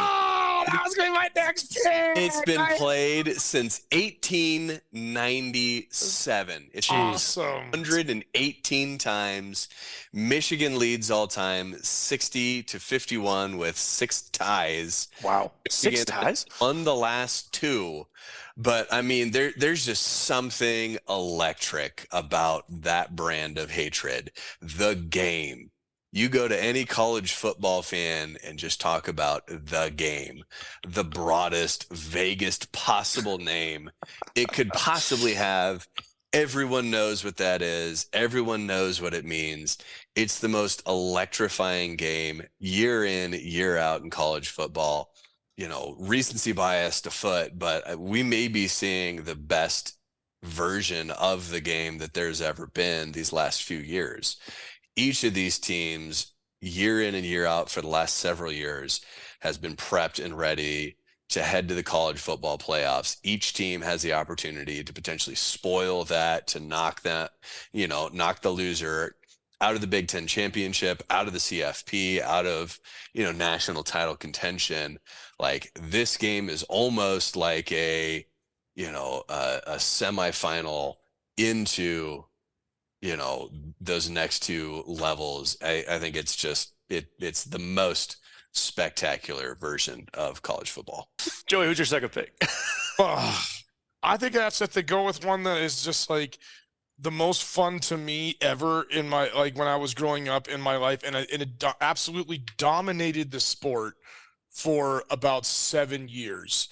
Oh, that was gonna be my next pick. It's been played since 1897. It's Awesome. 118 times. Michigan leads all time 60-51 with 6 ties. Wow. 6 Michigan ties? won the last 2. But I mean, there's just something electric about that brand of hatred. The game. You go to any college football fan and just talk about the game, the broadest, vaguest possible name it could possibly have. Everyone knows what that is. Everyone knows what it means. It's the most electrifying game year in, year out in college football. You know, recency bias to foot, but we may be seeing the best version of the game that there's ever been these last few years. Each of these teams, year in and year out for the last several years, has been prepped and ready to head to the college football playoffs. Each team has the opportunity to potentially spoil that, to knock that, knock the loser out of the Big Ten championship, out of the CFP, out of, national title contention. Like, this game is almost like a semifinal into, those next 2 levels. I think it's just, it's the most spectacular version of college football. Joey, who's your second pick? I think I have to go with one that is just like the most fun to me ever in my, like, when I was growing up in my life, and it absolutely dominated the sport for about 7 years.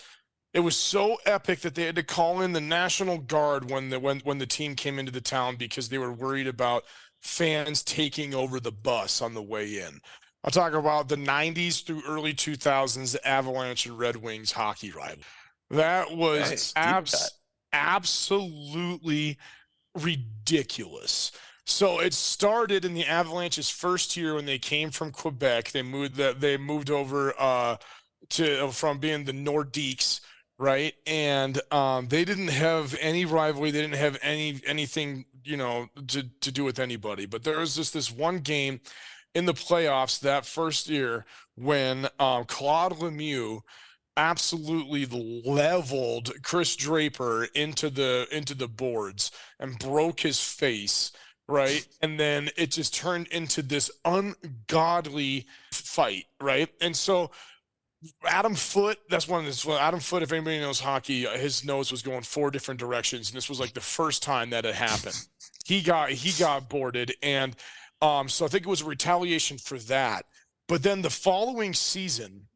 It was so epic that they had to call in the National Guard when the team came into the town because they were worried about fans taking over the bus on the way in. I'll talk about the 90s through early 2000s, the Avalanche and Red Wings hockey rivalry. That was absolutely ridiculous. So it started in the Avalanche's first year when they came from Quebec. They moved over from being the Nordiques, right? And they didn't have any rivalry. They didn't have anything, to do with anybody. But there was just this one game in the playoffs that first year when Claude Lemieux absolutely leveled Chris Draper into the boards and broke his face, right? And then it just turned into this ungodly fight, right? And so Adam Foote, Adam Foote, if anybody knows hockey, his nose was going 4 different directions, and this was like the first time that it happened. He got boarded, and so I think it was a retaliation for that. But then the following season,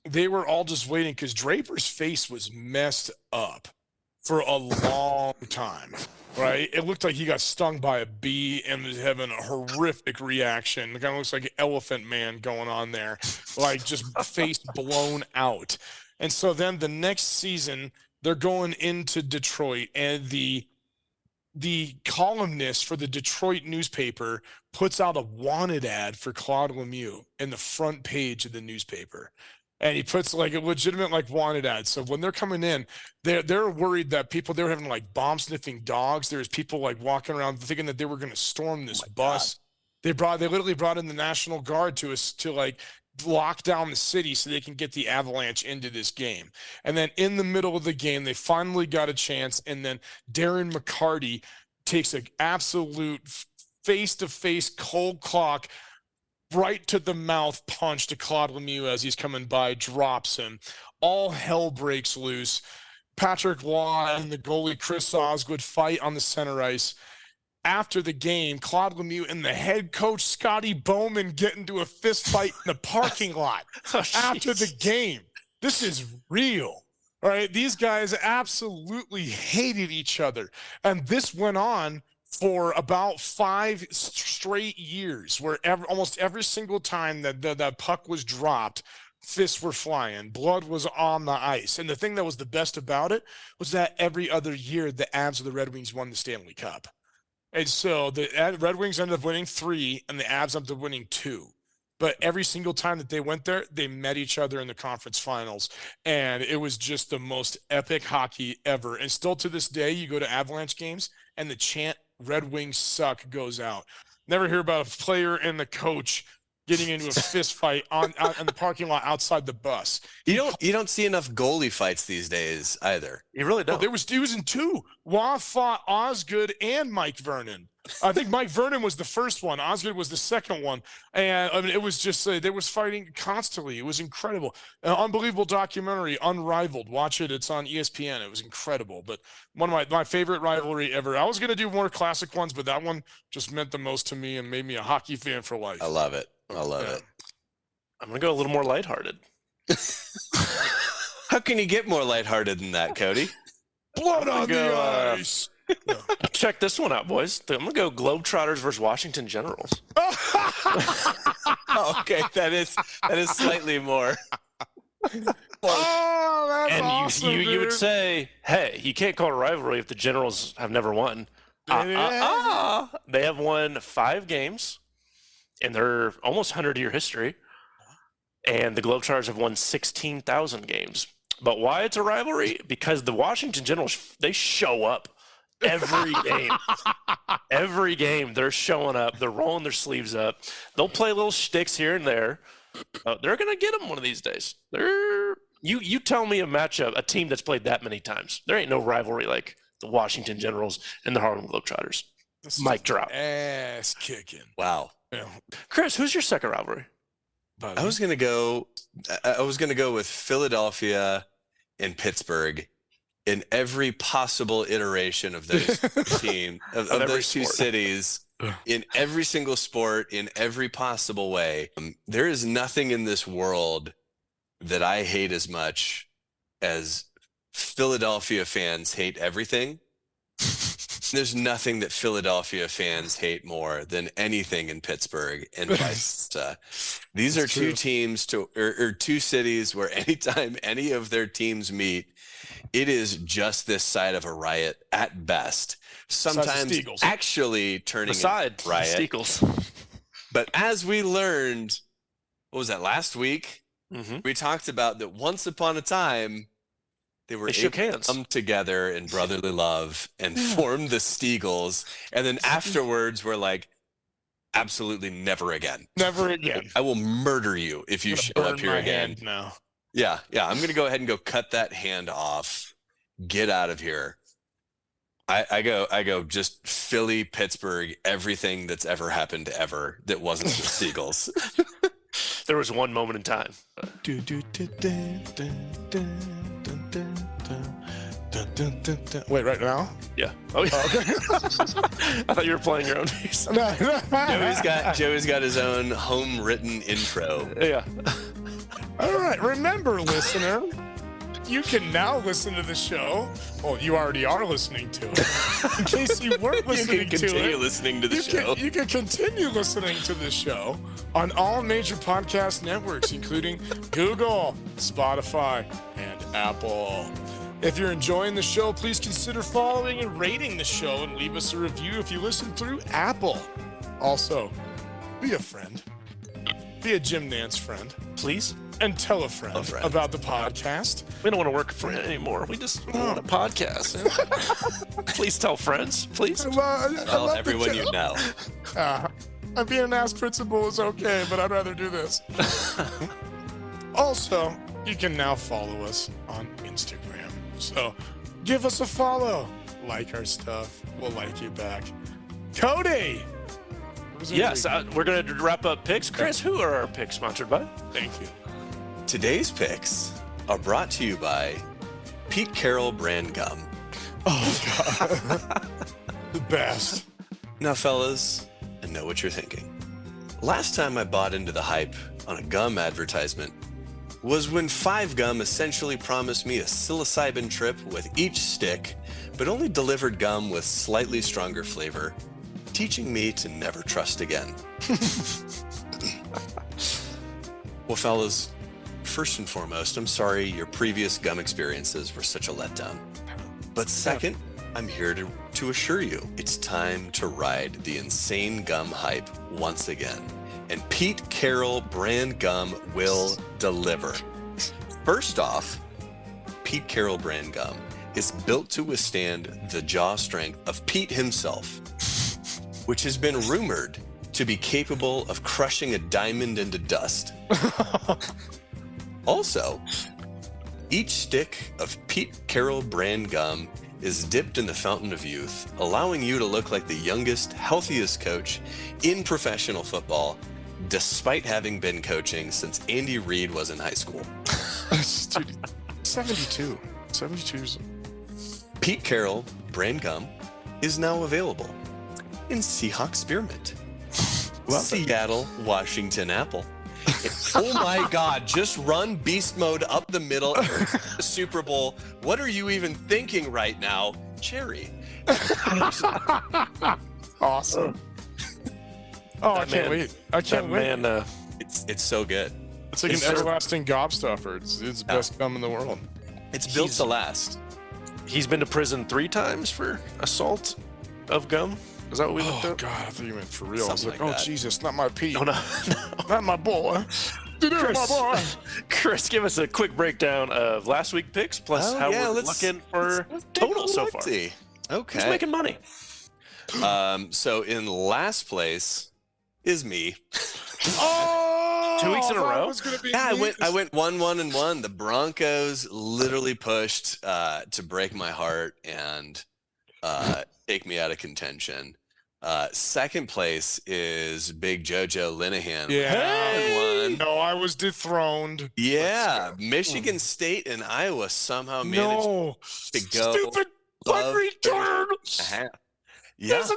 they were all just waiting because Draper's face was messed up for a long time, right? It looked like he got stung by a bee and was having a horrific reaction. It kind of looks like an Elephant Man going on there, like just face blown out. And so then the next season, they're going into Detroit, and the columnist for the Detroit newspaper puts out a wanted ad for Claude Lemieux in the front page of the newspaper. And he puts like a legitimate wanted ad. So when they're coming in, they're worried that they were having like bomb sniffing dogs. There's people walking around thinking that they were going to storm this bus. God. They literally brought in the National Guard to lock down the city so they can get the Avalanche into this game. And then in the middle of the game, they finally got a chance. And then Darren McCarty takes an absolute face-to-face cold clock right to the mouth punch to Claude Lemieux as he's coming by, drops him. All hell breaks loose. Patrick Waugh and the goalie Chris Osgood fight on the center ice. After the game, Claude Lemieux and the head coach Scotty Bowman get into a fist fight in the parking lot after the game. This is real, all right? These guys absolutely hated each other. And this went on for about 5 straight years, where almost every single time that puck was dropped, fists were flying, blood was on the ice. And the thing that was the best about it was that every other year, the Avs or the Red Wings won the Stanley Cup. And so the Red Wings ended up winning 3, and the Avs ended up winning 2. But every single time that they went there, they met each other in the conference finals. And it was just the most epic hockey ever. And still to this day, you go to Avalanche games, and the chant, Red Wings suck, goes out. Never hear about a player and the coach getting into a fist fight in the parking lot outside the bus. You don't see enough goalie fights these days either. You really don't. There was in two. Wah fought Osgood and Mike Vernon. I think Mike Vernon was the first one. Osgood was the second one. And I mean, it was just, they was fighting constantly. It was incredible. An unbelievable documentary, Unrivaled. Watch it. It's on ESPN. It was incredible. But one of my favorite rivalry ever. I was going to do more classic ones, but that one just meant the most to me and made me a hockey fan for life. I love it. I love it. I'm going to go a little more lighthearted. How can you get more lighthearted than that, Cody? Blood on the ice. Check this one out, boys. I'm going to go Globetrotters versus Washington Generals. Oh, okay, that is slightly more. Oh, that's And awesome, you would dude. say, hey, you can't call it a rivalry if the Generals have never won. They have won 5 games in their almost 100-year history, and the Globetrotters have won 16,000 games. But why it's a rivalry? Because the Washington Generals, they show up every game. Every game, they're showing up. They're rolling their sleeves up. They'll play little shticks here and there. They're going to get them one of these days. You tell me a matchup, a team that's played that many times. There ain't no rivalry like the Washington Generals and the Harlem Globetrotters. Mic drop. Ass kicking. Wow. Yeah. Chris, who's your second rivalry? Buddy. I was gonna go with Philadelphia and Pittsburgh in every possible iteration of those of those two sport. cities, in every single sport, in every possible way. There is nothing in this world that I hate as much as Philadelphia fans hate everything. There's nothing that Philadelphia fans hate more than anything in Pittsburgh and vice versa. These are two teams or two cities where anytime any of their teams meet, it is just this side of a riot at best. Sometimes actually turning into a riot. Steagles. But as we learned, what was that, last week? Mm-hmm. We talked about that once upon a time, they shook hands, come together in brotherly love and formed the Steagles. And then afterwards, we're like, absolutely never again. Never again. I will murder you if you show up here again. No. Yeah. I'm going to go ahead and go cut that hand off. Get out of here. I go just Philly, Pittsburgh, everything that's ever happened ever that wasn't the Steagles. There was one moment in time. Wait, right now? Yeah. Oh, yeah. Okay. I thought you were playing your own piece. Joey's got his own home written intro. Yeah. All right. Remember, listener, you can now listen to the show. Well, you already are listening to it. In case you weren't listening to it. You can continue listening to the show. You can continue listening to the show on all major podcast networks, including Google, Spotify, and Apple. If you're enjoying the show, please consider following and rating the show and leave us a review if you listen through Apple. Also, be a friend. Be a Jim Nance friend. Please. And tell a friend about the podcast. We don't want to work for it anymore. We just want a podcast. Please tell friends, please. Tell everyone you know. Being an ass principal is okay, but I'd rather do this. Also, you can now follow us on Instagram. So give us a follow. Like our stuff. We'll like you back. Cody! Yes, we're going to wrap up picks. Chris, who are our picks sponsored by? Thank you. Today's picks are brought to you by Pete Carroll brand gum. Oh, God. The best. Now, fellas, I know what you're thinking. Last time I bought into the hype on a gum advertisement was when 5 Gum essentially promised me a psilocybin trip with each stick, but only delivered gum with slightly stronger flavor, teaching me to never trust again. Well, fellas, first and foremost, I'm sorry your previous gum experiences were such a letdown. But second, I'm here to assure you it's time to ride the insane gum hype once again. And Pete Carroll brand gum will deliver. First off, Pete Carroll brand gum is built to withstand the jaw strength of Pete himself, which has been rumored to be capable of crushing a diamond into dust. Also, each stick of Pete Carroll brand gum is dipped in the fountain of youth, allowing you to look like the youngest, healthiest coach in professional football, despite having been coaching since Andy Reid was in high school. Dude, 72. 72's. Pete Carroll brand gum is now available in Seahawks Spearmint, Seattle, Washington Apple. Oh my God, just run beast mode up the middle of the Super Bowl. What are you even thinking right now? Cherry. Awesome. Oh, I can't wait. I can't wait. Man, It's so good. It's like an everlasting gobstopper. It's the best gum in the world. It's built to last. he's been to prison 3 times for assault of gum. Is that what we looked Oh, up? God, I thought you meant for real. I was Something like, like oh, that. Jesus, not my Pete. No. Not my boy. Dude, my boy. Chris, give us a quick breakdown of last week's picks plus how we're looking for let's take a total so far. look-see. Who's Okay. making money? So in last place is me. Oh, 2 weeks in a I thought row? it was gonna be Yeah, me. I went 1-1-1. The Broncos literally pushed to break my heart and take me out of contention. Second place is Big JoJo Linehan. with Yeah. 1-1. No, I was dethroned. Yeah, Let's go. Michigan State and Iowa somehow managed No. to go Stupid above punt return. a half. Yeah, There's a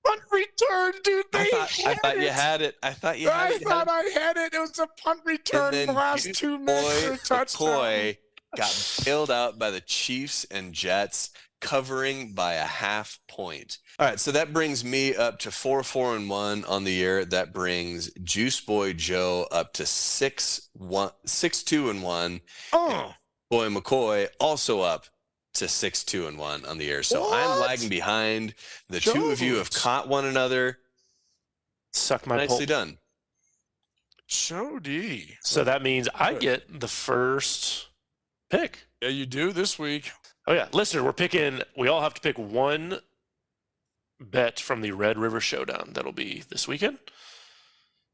punt return, dude. I They thought you had it. I thought you had I it. thought I had it. It was a punt return in the last 2 minutes for a touchdown. McCoy got bailed out by the Chiefs and Jets, covering by a half point. All right, so that brings me up to 4-4-1 on the year. That brings Juice Boy Joe up to 6-2-1. Oh, Boy McCoy also up to 6-2-1 on the year. So I'm What? lagging behind. The two of you have Jones. caught one another. Suck my Nicely pulp. done. Jody. So that means I get the first pick. Yeah, you do this week. Oh yeah, listener, we all have to pick one bet from the Red River Showdown. That'll be this weekend.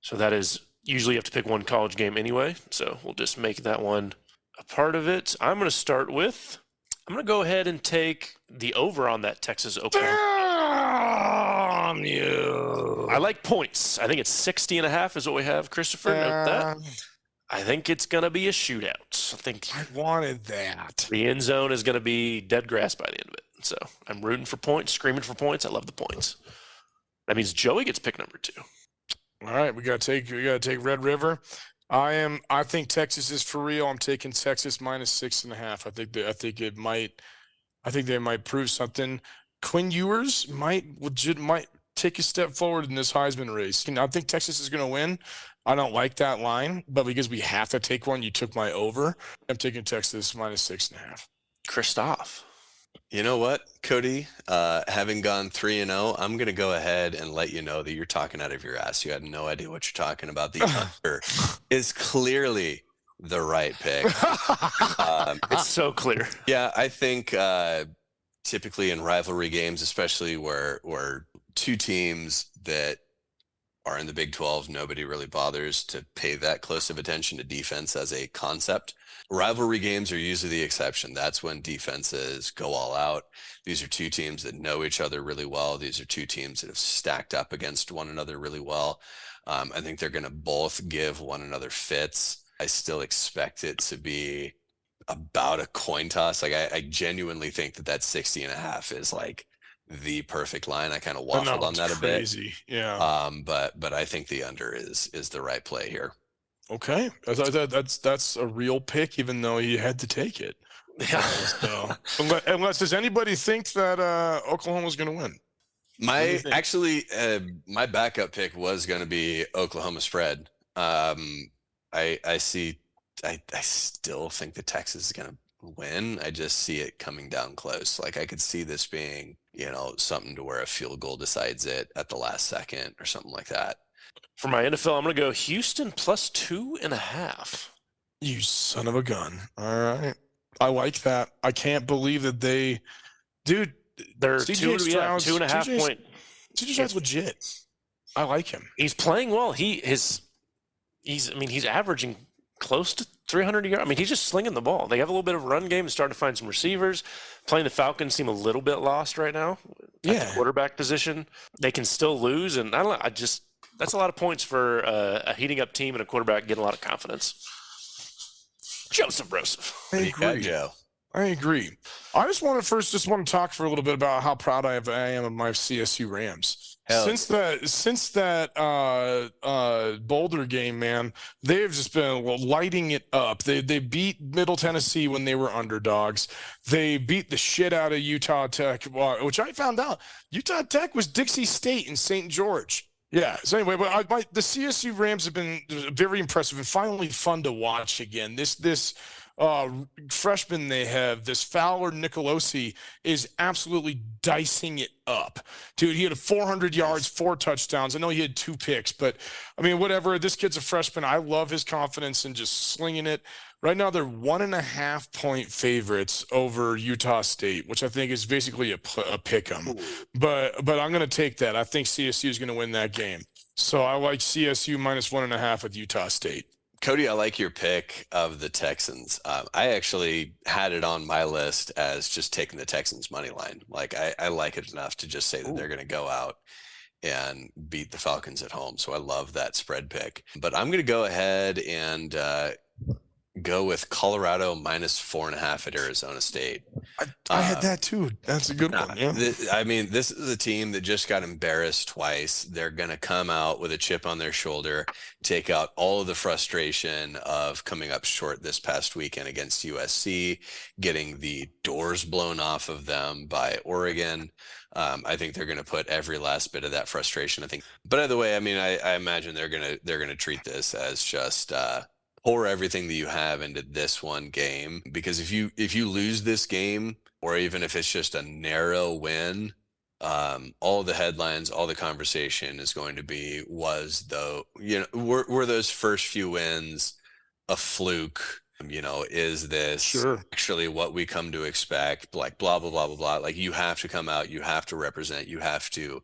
So that is usually you have to pick one college game anyway. So we'll just make that one a part of it. I'm going to go ahead and take the over on that Texas Oklahoma. Damn you. I like points. I think it's 60.5 is what we have. Christopher, note that. I think it's going to be a shootout. I think I wanted that. the end zone is going to be dead grass by the end of it. So I'm rooting for points, screaming for points. I love the points. That means Joey gets pick number 2. All right, we gotta take Red River. I think Texas is for real. I'm taking Texas minus 6.5. I think they might prove something. Quinn Ewers might take a step forward in this Heisman race. I think Texas is going to win. I don't like that line, but because we have to take one, you took my over. I'm taking Texas minus 6.5. Christoph. You know what, Cody? Having gone 3-0, I'm going to go ahead and let you know that you're talking out of your ass. You had no idea what you're talking about. The under is clearly the right pick. It's so clear. Yeah, I think typically in rivalry games, especially where two teams that are in the Big 12, nobody really bothers to pay that close of attention to defense as a concept. Rivalry games are usually the exception. That's when defenses go all out. These are two teams that know each other really well. These are two teams that have stacked up against one another really well. I think they're going to both give one another fits. I still expect it to be about a coin toss. Like I genuinely think that 60.5 is like the perfect line. I kind of waffled on that a bit. Crazy. Yeah. But I think the under is the right play here. Okay. That's a real pick, even though you had to take it. Yeah. So, unless does anybody think that Oklahoma's going to win? My backup pick was going to be Oklahoma spread. I still think that Texas is going to win. I just see it coming down close. Like I could see this being, something to where a field goal decides it at the last second or something like that. For my NFL, I'm going to go Houston plus 2.5. You son of a gun. All right. I like that. I can't believe that They're CJ Stroud's 2.5 point. CJ Stroud's legit. I like him. He's playing well. He's averaging close to 300 yards. I mean, he's just slinging the ball. They have a little bit of a run game and starting to find some receivers. Playing the Falcons seem a little bit lost right now at the quarterback position. They can still lose, and that's a lot of points for a heating up team and a quarterback getting a lot of confidence. Joseph Broseph. I agree. I just want to talk for a little bit about how proud I am of my CSU Rams. Since that Boulder game, man, they've just been lighting it up. They beat Middle Tennessee when they were underdogs. They beat the shit out of Utah Tech, which I found out Utah Tech was Dixie State in St. George. Yeah. So anyway, but the CSU Rams have been very impressive and finally fun to watch again. This freshman they have, this Fowler Nicolosi, is absolutely dicing it up. Dude, he had 400 yards, 4 touchdowns. I know he had 2 picks, but I mean, whatever. This kid's a freshman. I love his confidence and just slinging it. Right now, they're 1.5-point favorites over Utah State, which I think is basically a pick 'em. But I'm going to take that. I think CSU is going to win that game. So I like CSU minus 1.5 with Utah State. Cody, I like your pick of the Texans. I actually had it on my list as just taking the Texans money line. Like I like it enough to just say that they're going to go out and beat the Falcons at home. So I love that spread pick. But I'm going to go ahead and go with Colorado minus 4.5 at Arizona State. I had that too. That's a good one. Yeah. This is a team that just got embarrassed twice. They're going to come out with a chip on their shoulder, take out all of the frustration of coming up short this past weekend against USC, getting the doors blown off of them by Oregon. I think they're going to put every last bit of that frustration. But either way, I mean, I imagine they're going to treat this as just pour everything that you have into this one game, because if you lose this game, or even if it's just a narrow win, all the headlines, all the conversation is going to be, were those first few wins a fluke? Is this actually what we come to expect? Like blah blah blah blah blah. Like, you have to come out, you have to represent, you have to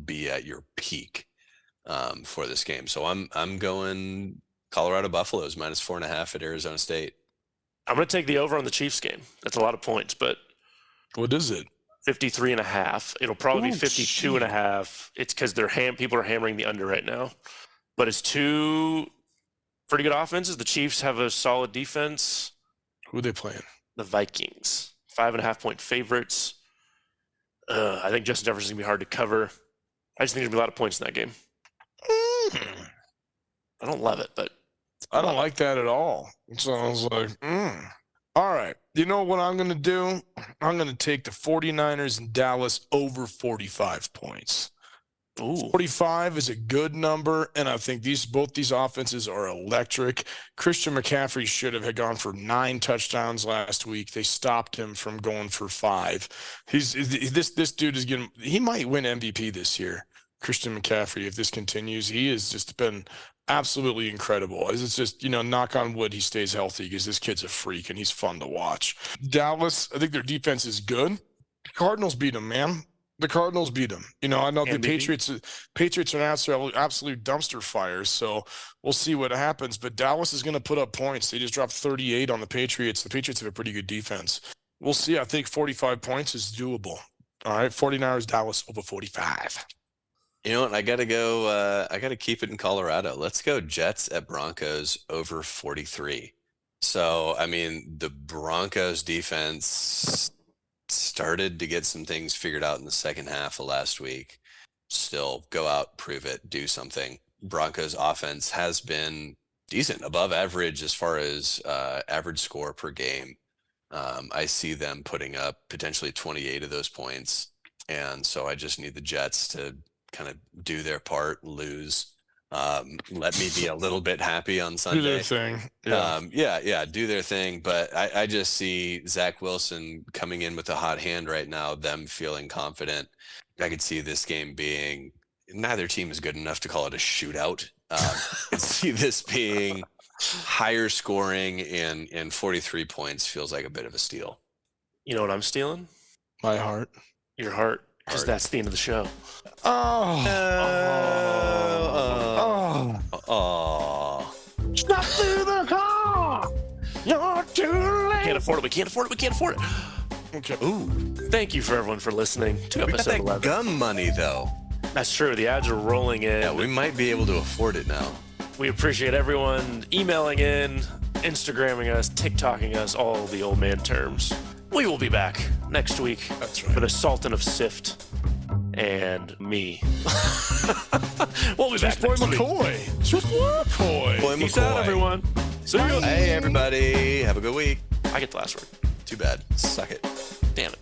be at your peak for this game. So I'm going Colorado Buffaloes minus 4.5 at Arizona State. I'm going to take the over on the Chiefs game. That's a lot of points, but what is it? 53.5. It'll probably be 52.5. It's because people are hammering the under right now. But it's 2 pretty good offenses. The Chiefs have a solid defense. Who are they playing? The Vikings. 5.5-point favorites. I think Justin Jefferson's going to be hard to cover. I just think there's going to be a lot of points in that game. I don't love it, but I don't like that at all. So I was like, All right. You know what I'm going to do? I'm going to take the 49ers in Dallas over 45 points. Ooh. 45 is a good number, and I think both these offenses are electric. Christian McCaffrey should have gone for 9 touchdowns last week. They stopped him from going for 5. This dude is he might win MVP this year. Christian McCaffrey, if this continues, he has just been absolutely incredible. It's just, knock on wood, he stays healthy, because this kid's a freak and he's fun to watch. Dallas, I think their defense is good. The Cardinals beat them, man. The Cardinals beat them. I know the Patriots are an absolute dumpster fire, so we'll see what happens. But Dallas is going to put up points. They just dropped 38 on the Patriots. The Patriots have a pretty good defense. We'll see. I think 45 points is doable. All right, 49ers, Dallas over 45. You know what? I got to keep it in Colorado. Let's go Jets at Broncos over 43. So, I mean, the Broncos defense started to get some things figured out in the second half of last week. Still, go out, prove it, do something. Broncos offense has been decent, above average as far as average score per game. I see them putting up potentially 28 of those points. And so I just need the Jets to kind of do their part, lose, let me be a little bit happy on Sunday. Do their thing. Do their thing. But I just see Zach Wilson coming in with a hot hand right now, them feeling confident. I could see this game being, neither team is good enough to call it a shootout. I could see this being higher scoring, and 43 points feels like a bit of a steal. You know what I'm stealing? My heart. Your heart. Because that's the end of the show. Oh. afford it. We can't afford it. We can't afford it. Okay. Ooh, Thank you for everyone for listening to we got episode that 11. gum money though. That's true. The ads are rolling in. Yeah, we might be able to afford it now. We appreciate everyone emailing in, Instagramming us, TikToking us, all the old man terms. We will be back next week That's right. for the Sultan of Sift and me. We'll be back Boy next week. McCoy. Just Boy McCoy. Boy Peace out, McCoy. everyone. See you. Hey, everybody. Have a good week. I get the last word. Too bad. Suck it. Damn it.